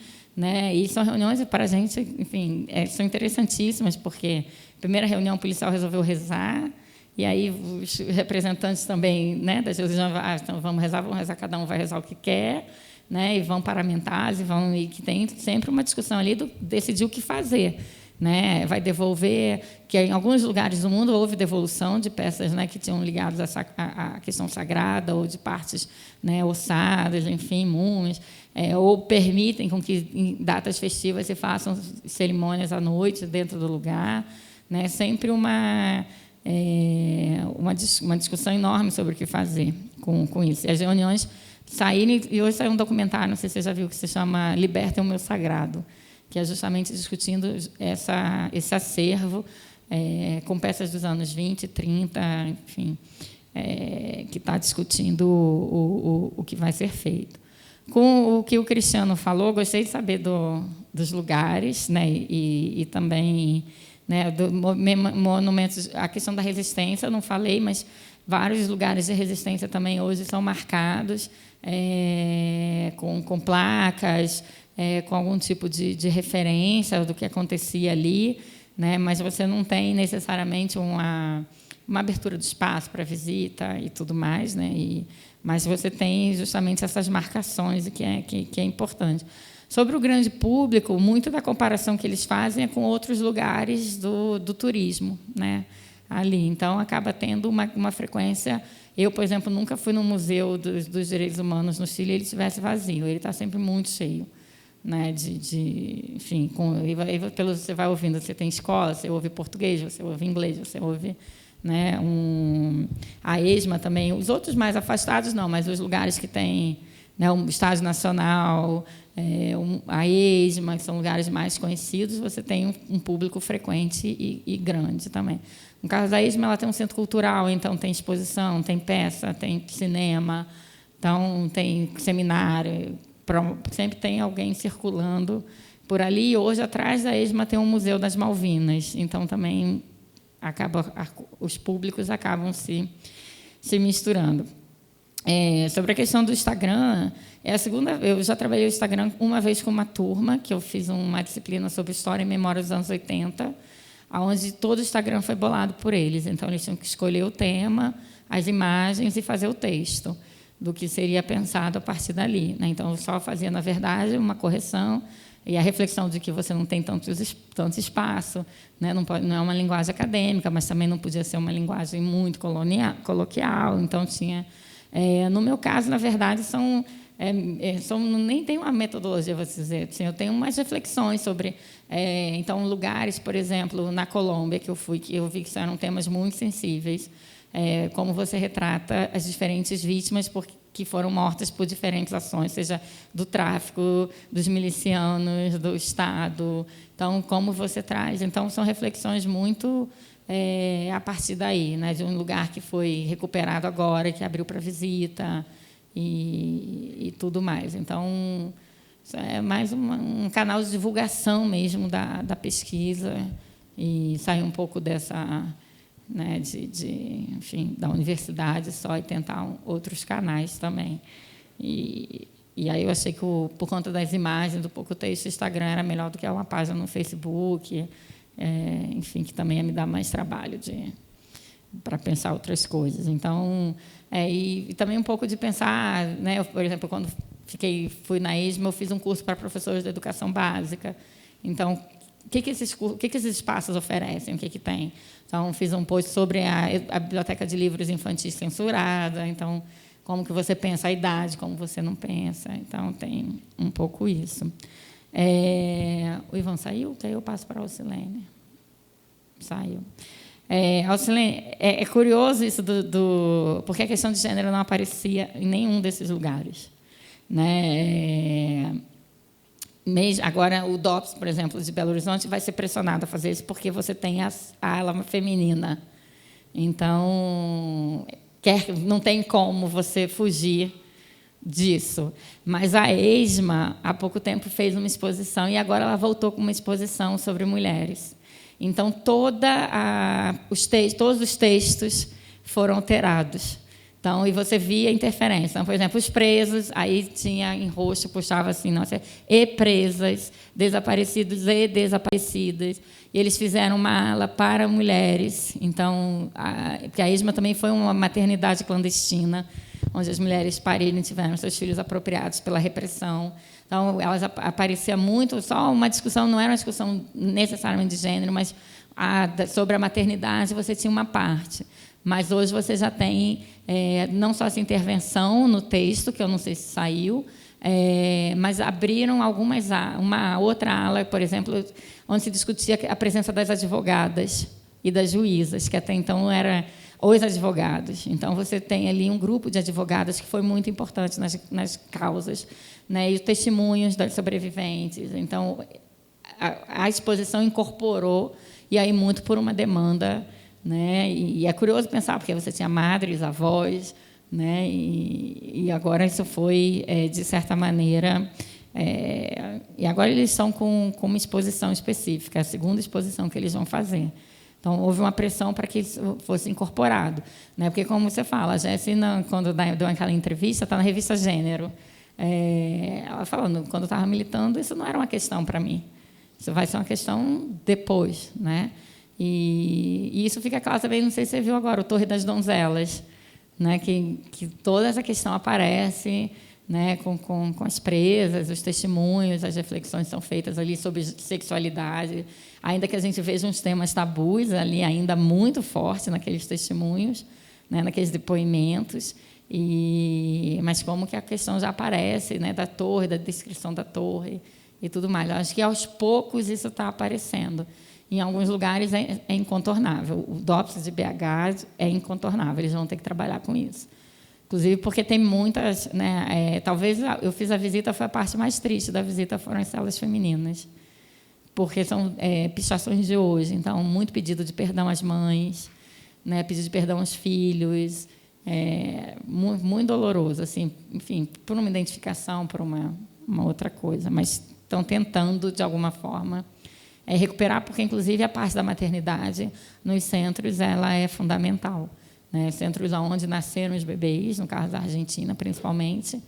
e são reuniões para a gente, enfim, são interessantíssimas, porque a primeira reunião o policial resolveu rezar, e aí os representantes também, das religiões, então vamos rezar, cada um vai rezar o que quer, e vão parlamentares, e que tem sempre uma discussão ali do decidir o que fazer. Vai devolver, que em alguns lugares do mundo houve devolução de peças que tinham ligadas à questão sagrada, ou de partes ossadas, enfim, múmias, ou permitem com que em datas festivas se façam cerimônias à noite dentro do lugar. Sempre uma discussão enorme sobre o que fazer com isso. E as reuniões saíram, e hoje saiu um documentário, não sei se você já viu, que se chama Libertem o Meu Sagrado, que é justamente discutindo esse acervo com peças dos anos 20, 30, enfim, que está discutindo o que vai ser feito. Com o que o Cristiano falou, gostei de saber dos lugares, e também do monumentos, a questão da resistência, eu não falei, mas vários lugares de resistência também hoje são marcados com placas, com algum tipo de referência do que acontecia ali, mas você não tem necessariamente uma abertura do espaço para visita e tudo mais, mas você tem justamente essas marcações, que é importante. Sobre o grande público, muito da comparação que eles fazem é com outros lugares do turismo, ali. Então, acaba tendo uma frequência. Eu, por exemplo, nunca fui no Museu dos Direitos Humanos no Chile e ele estivesse vazio. Ele está sempre muito cheio. Enfim, você vai ouvindo, você tem escola, você ouve português, você ouve inglês, você ouve a ESMA também. Os outros mais afastados, não, mas os lugares que tem o Estádio Nacional, a ESMA, que são lugares mais conhecidos, você tem um público frequente e grande também. No caso da ESMA, ela tem um centro cultural, então tem exposição, tem peça, tem cinema, então tem seminário, sempre tem alguém circulando por ali. Hoje, atrás da ESMA, tem um Museu das Malvinas, então também os públicos acabam se misturando. Sobre a questão do Instagram, eu já trabalhei o Instagram uma vez com uma turma, que eu fiz uma disciplina sobre história e memória dos anos 80, onde todo o Instagram foi bolado por eles. Então, eles tinham que escolher o tema, as imagens e fazer o texto do que seria pensado a partir dali. Então, eu só fazia, na verdade, uma correção e a reflexão de que você não tem tanto espaço, não é uma linguagem acadêmica, mas também não podia ser uma linguagem muito coloquial. Então, tinha... no meu caso, na verdade, nem tem uma metodologia, vou dizer. Assim, eu tenho umas reflexões sobre, então, lugares, por exemplo, na Colômbia, que eu vi que eram temas muito sensíveis, como você retrata as diferentes vítimas que foram mortas por diferentes ações, seja do tráfico, dos milicianos, do Estado. Então, como você traz... Então, são reflexões muito... a partir daí, de um lugar que foi recuperado agora, que abriu para visita e tudo mais. Então, é mais um canal de divulgação mesmo da pesquisa e sair um pouco dessa, enfim, da universidade só e tentar outros canais também. E aí eu achei que, por conta das imagens, do pouco texto, o Instagram era melhor do que uma página no Facebook, enfim, que também ia me dar mais trabalho para pensar outras coisas. Então, e também um pouco de pensar, eu, por exemplo, quando fui na ESMA, eu fiz um curso para professores de educação básica. Então, o que esses espaços oferecem? O que tem? Então, fiz um post sobre a biblioteca de livros infantis censurada. Então, como que você pensa a idade, como você não pensa. Então, tem um pouco isso. O Ivan saiu? Que aí eu passo para a Alcilene. Saiu. Alcilene, é curioso isso porque a questão de gênero não aparecia em nenhum desses lugares, né? Agora, o DOPS, por exemplo, de Belo Horizonte, vai ser pressionado a fazer isso porque você tem a ala feminina. Então, não tem como você fugir disso. Mas a ESMA, há pouco tempo, fez uma exposição e agora ela voltou com uma exposição sobre mulheres. Então, todos os textos foram alterados. Então, e você via a interferência. Então, por exemplo, os presos, aí tinha em roxo, puxava assim, nossa, e presas, desaparecidos e desaparecidas. E eles fizeram uma ala para mulheres. Então, porque a ESMA também foi uma maternidade clandestina, onde as mulheres pariram e tiveram seus filhos apropriados pela repressão. Então, elas aparecia muito, só uma discussão, não era uma discussão necessariamente de gênero, mas sobre a maternidade você tinha uma parte. Mas hoje você já tem não só essa intervenção no texto, que eu não sei se saiu, mas abriram uma outra ala, por exemplo, onde se discutia a presença das advogadas e das juízas, que até então era os advogados. Então, você tem ali um grupo de advogadas que foi muito importante nas causas, né, e os testemunhos das sobreviventes. Então, a exposição incorporou, e aí muito por uma demanda, né, e é curioso pensar, porque você tinha madres, avós, né, e agora isso foi, de certa maneira... e agora eles estão com uma exposição específica, a segunda exposição que eles vão fazer. Então, houve uma pressão para que isso fosse incorporado, né? Porque, como você fala, a Jessi, quando deu aquela entrevista, está na revista Gênero, ela falando, quando eu estava militando, isso não era uma questão para mim. Isso vai ser uma questão depois, né? E isso fica claro também, não sei se você viu agora, o Torre das Donzelas, né? Que toda essa questão aparece, né? Com as presas, os testemunhos, as reflexões são feitas ali sobre sexualidade, ainda que a gente veja uns temas tabus ali ainda muito fortes naqueles testemunhos, né, naqueles depoimentos, mas como que a questão já aparece, né, da torre, da descrição da torre e tudo mais. Eu acho que, aos poucos, isso está aparecendo. Em alguns lugares é incontornável. O DOPS de BH é incontornável, eles vão ter que trabalhar com isso. Inclusive porque tem muitas... né, talvez eu fiz a visita, foi a parte mais triste da visita, foram as celas femininas, porque são pichações de hoje. Então, muito pedido de perdão às mães, né, pedido de perdão aos filhos, muito, muito doloroso, assim, enfim, por uma identificação, por uma outra coisa, mas estão tentando, de alguma forma, recuperar, porque, inclusive, a parte da maternidade nos centros ela é fundamental, né, centros onde nasceram os bebês, no caso da Argentina, principalmente,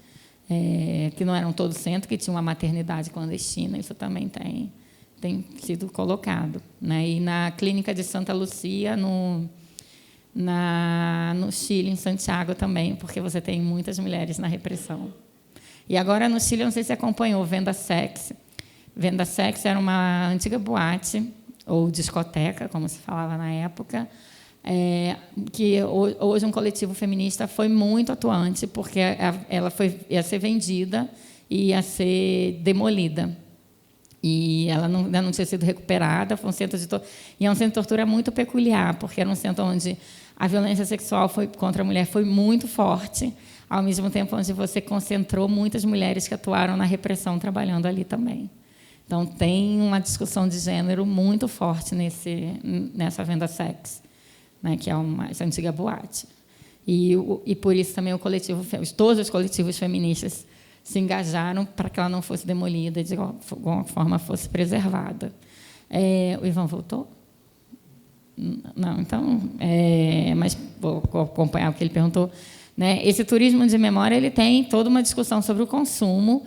que não eram todo centro, que tinha uma maternidade clandestina, isso também tem sido colocado, né? E na clínica de Santa Lúcia, no Chile, em Santiago também, porque você tem muitas mulheres na repressão. E agora, no Chile, eu não sei se você acompanhou, Venda Sex. Venda Sex era uma antiga boate, ou discoteca, como se falava na época, que hoje um coletivo feminista foi muito atuante, porque ela ia ser vendida e ia ser demolida. E ela ainda não tinha sido recuperada, foi um centro de e é um centro de tortura muito peculiar, porque era um centro onde a violência sexual contra a mulher foi muito forte, ao mesmo tempo onde você concentrou muitas mulheres que atuaram na repressão trabalhando ali também. Então, tem uma discussão de gênero muito forte nessa Venda Sex, né, que é essa antiga boate. E por isso também todos os coletivos feministas se engajaram para que ela não fosse demolida e, de alguma forma, fosse preservada. O Ivan voltou? Não, então... mas vou acompanhar o que ele perguntou. Né? Esse turismo de memória ele tem toda uma discussão sobre o consumo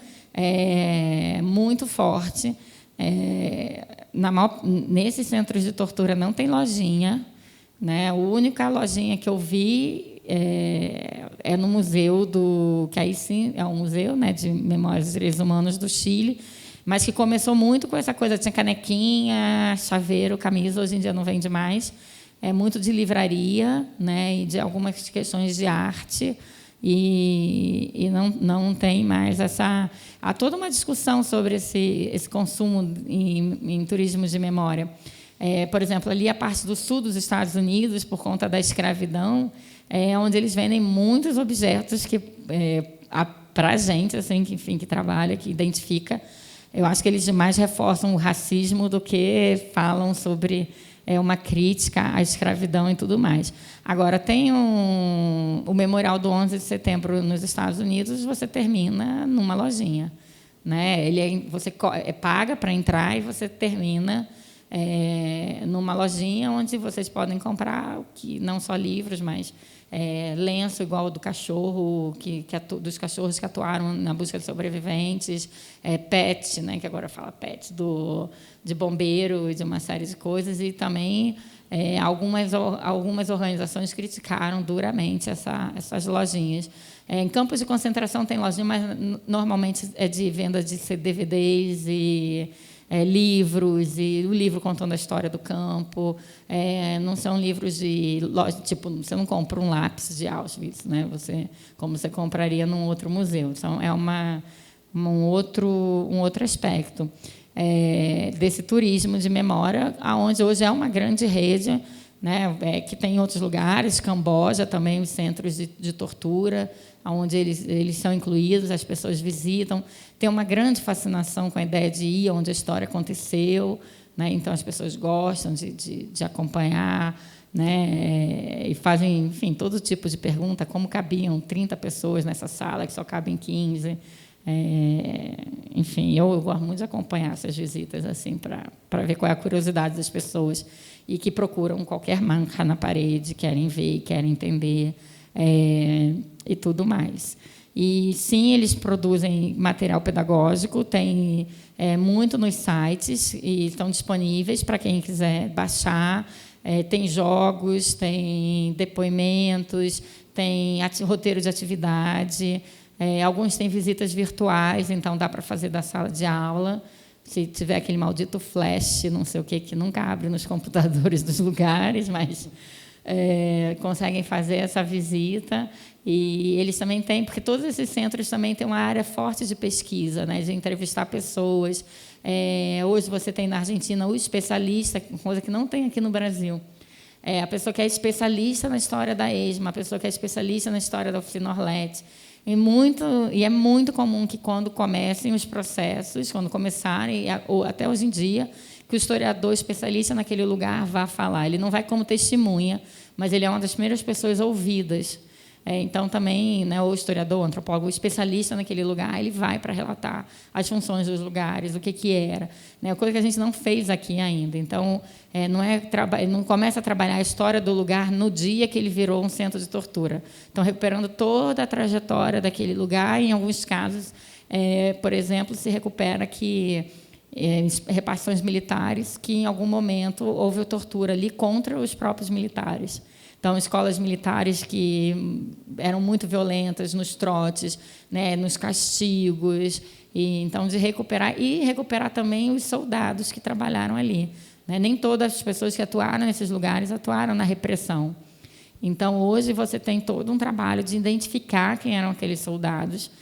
muito forte. Nesses centros de tortura não tem lojinha. Né? A única lojinha que eu vi no museu que aí sim é um museu, né, de memórias dos direitos humanos do Chile, mas que começou muito com essa coisa, tinha canequinha, chaveiro, camisa, hoje em dia não vende mais, muito de livraria, né, e de algumas questões de arte, e não tem mais essa... Há toda uma discussão sobre esse consumo em turismo de memória. Por exemplo, ali a parte do sul dos Estados Unidos, por conta da escravidão, onde eles vendem muitos objetos que, para a gente, assim, que trabalha, que identifica, eu acho que eles mais reforçam o racismo do que falam sobre uma crítica à escravidão e tudo mais. Agora, tem o Memorial do 11 de Setembro nos Estados Unidos, você termina numa lojinha, né? Você paga para entrar e você termina numa lojinha onde vocês podem comprar não só livros, mas lenço igual do cachorro, dos cachorros que atuaram na busca de sobreviventes, pet, né, que agora fala pet, de bombeiro e de uma série de coisas, e também algumas organizações criticaram duramente essas lojinhas. Em campos de concentração tem lojinha, mas normalmente é de venda de DVDs e livros, e o livro contando a história do campo. Não são livros de loja, tipo, você não compra um lápis de Auschwitz, né? Como você compraria num outro museu. Então, um outro aspecto desse turismo de memória, onde hoje é uma grande rede, né? Que tem em outros lugares, Camboja também, os centros de tortura, onde eles são incluídos, as pessoas visitam. Tem uma grande fascinação com a ideia de ir onde a história aconteceu, né? Então as pessoas gostam de acompanhar, né? E fazem, enfim, todo tipo de pergunta, como cabiam 30 pessoas nessa sala, que só cabem 15. Enfim, eu gosto muito de acompanhar essas visitas assim, para ver qual é a curiosidade das pessoas e que procuram qualquer mancha na parede, querem ver, querem entender, e tudo mais. E, sim, eles produzem material pedagógico, tem muito nos sites e estão disponíveis para quem quiser baixar. Tem jogos, tem depoimentos, tem roteiro de atividade, alguns têm visitas virtuais, então dá para fazer da sala de aula. Se tiver aquele maldito flash, não sei o que nunca abre nos computadores dos lugares, mas conseguem fazer essa visita. E eles também têm, porque todos esses centros também têm uma área forte de pesquisa, né, de entrevistar pessoas. Hoje você tem na Argentina o especialista, coisa que não tem aqui no Brasil. A pessoa que é especialista na história da ESMA, a pessoa que é especialista na história da Oficina Orlet. E é muito comum que, quando comecem os processos, quando começarem, ou até hoje em dia, que o historiador especialista naquele lugar vá falar. Ele não vai como testemunha, mas ele é uma das primeiras pessoas ouvidas. Então, também, né, o historiador, o antropólogo, o especialista naquele lugar, ele vai para relatar as funções dos lugares, o que era. Né, coisa que a gente não fez aqui ainda. Então, não começa a trabalhar a história do lugar no dia que ele virou um centro de tortura. Estão recuperando toda a trajetória daquele lugar. Em alguns casos, por exemplo, se recupera repartições militares que, em algum momento, houve tortura ali contra os próprios militares. Então, escolas militares que eram muito violentas nos trotes, né, nos castigos. Então, de recuperar também os soldados que trabalharam ali. Né? Nem todas as pessoas que atuaram nesses lugares atuaram na repressão. Então, hoje, você tem todo um trabalho de identificar quem eram aqueles soldados.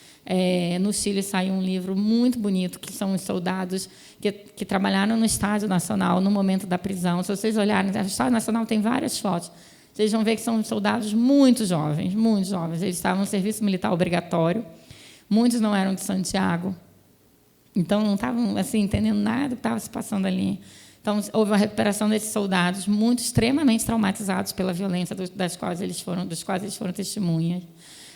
No Chile saiu um livro muito bonito, que são os soldados que trabalharam no Estádio Nacional no momento da prisão. Se vocês olharem, o Estádio Nacional tem várias fotos. Vocês vão ver que são soldados muito jovens, muito jovens. Eles estavam no serviço militar obrigatório. Muitos não eram de Santiago. Então, não estavam assim, entendendo nada do que estava se passando ali. Então, houve uma recuperação desses soldados, muito extremamente traumatizados pela violência dos quais eles foram testemunhas.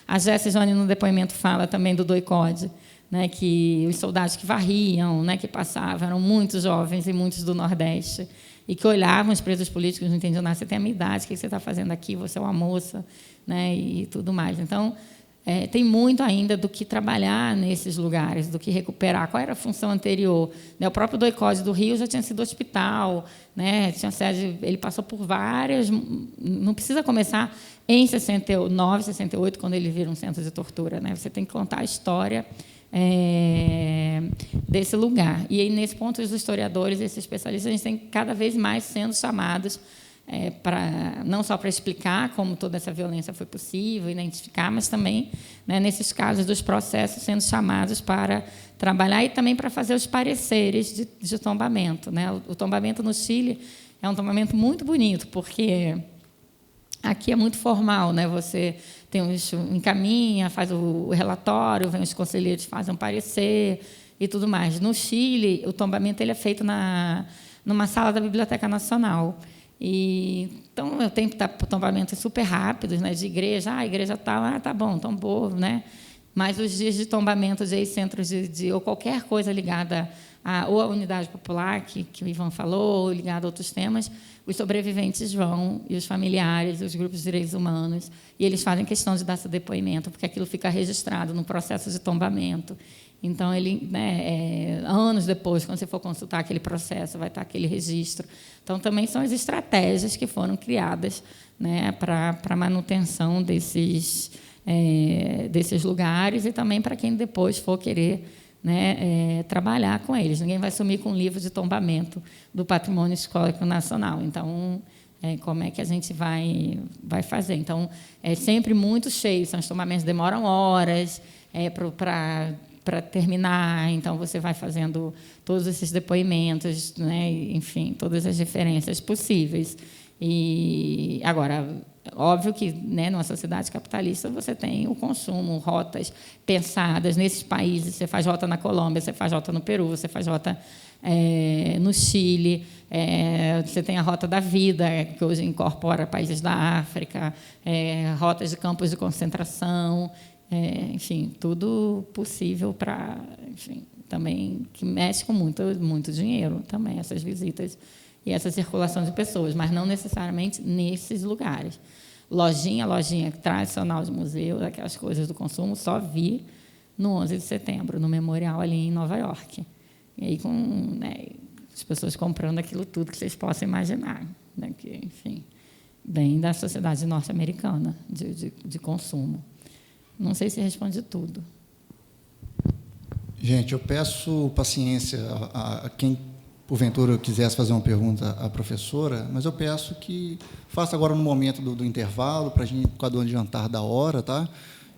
A Jéssica Joane, no depoimento, fala também do doicode, né, que os soldados que varriam, né, que passavam, eram muitos jovens e muitos do Nordeste, e que olhavam os presos políticos, não entendiam nada. Você tem a minha idade, o que você está fazendo aqui? Você é uma moça, né, e tudo mais. Então, tem muito ainda do que trabalhar nesses lugares, do que recuperar. Qual era a função anterior? O próprio doicode do Rio já tinha sido hospital, né, tinha sede, ele passou por várias... Não precisa começar em 69, 68, quando ele vira um centro de tortura. Né? Você tem que contar a história desse lugar. E aí, nesse ponto, os historiadores, esses especialistas, a gente tem cada vez mais sendo chamados não só para explicar como toda essa violência foi possível, identificar, mas também, né, nesses casos dos processos sendo chamados para trabalhar e também para fazer os pareceres de tombamento, né? O tombamento no Chile é um tombamento muito bonito, porque aqui é muito formal, né? Você encaminha, faz o relatório, vem os conselheiros, fazem um parecer e tudo mais. No Chile, o tombamento ele é feito numa sala da Biblioteca Nacional. Então, eu tenho tombamentos super rápidos, né, de igreja. A igreja tal, tá bom, tão boa, né? Mas os dias de tombamento de centros ou qualquer coisa ligada ou à unidade popular, que o Ivan falou, ou ligada a outros temas, os sobreviventes vão, e os familiares, os grupos de direitos humanos, e eles fazem questão de dar seu depoimento, porque aquilo fica registrado no processo de tombamento. Então, anos depois, quando você for consultar aquele processo, vai estar aquele registro. Então, também são as estratégias que foram criadas, né, para a manutenção desses lugares e também para quem depois for querer, né, trabalhar com eles. Ninguém vai sumir com um livro de tombamento do Patrimônio Histórico Nacional. Então, como é que a gente vai fazer? Então, é sempre muito cheio. Os tombamentos demoram horas para terminar, então você vai fazendo todos esses depoimentos, né? Enfim, todas as referências possíveis. E agora, óbvio que, né, numa sociedade capitalista você tem o consumo, rotas pensadas nesses países. Você faz rota na Colômbia, você faz rota no Peru, você faz rota no Chile, você tem a Rota da Vida, que hoje incorpora países da África, rotas de campos de concentração. Enfim, tudo possível para, enfim, também que mexe com muito dinheiro também, essas visitas e essa circulação de pessoas, mas não necessariamente nesses lugares. Lojinha tradicional de museu, aquelas coisas do consumo, só vi no 11 de setembro, no memorial ali em Nova York. E aí, né, as pessoas comprando aquilo tudo que vocês possam imaginar, né, que, enfim, bem da sociedade norte-americana de consumo. Não sei se responde tudo. Gente, eu peço paciência a quem, porventura, quisesse fazer uma pergunta à professora, mas eu peço que faça agora no momento do intervalo, para a gente, por causa do adiantar da hora, tá?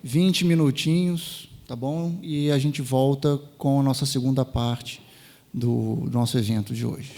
20 minutinhos, tá bom? E a gente volta com a nossa segunda parte do nosso evento de hoje.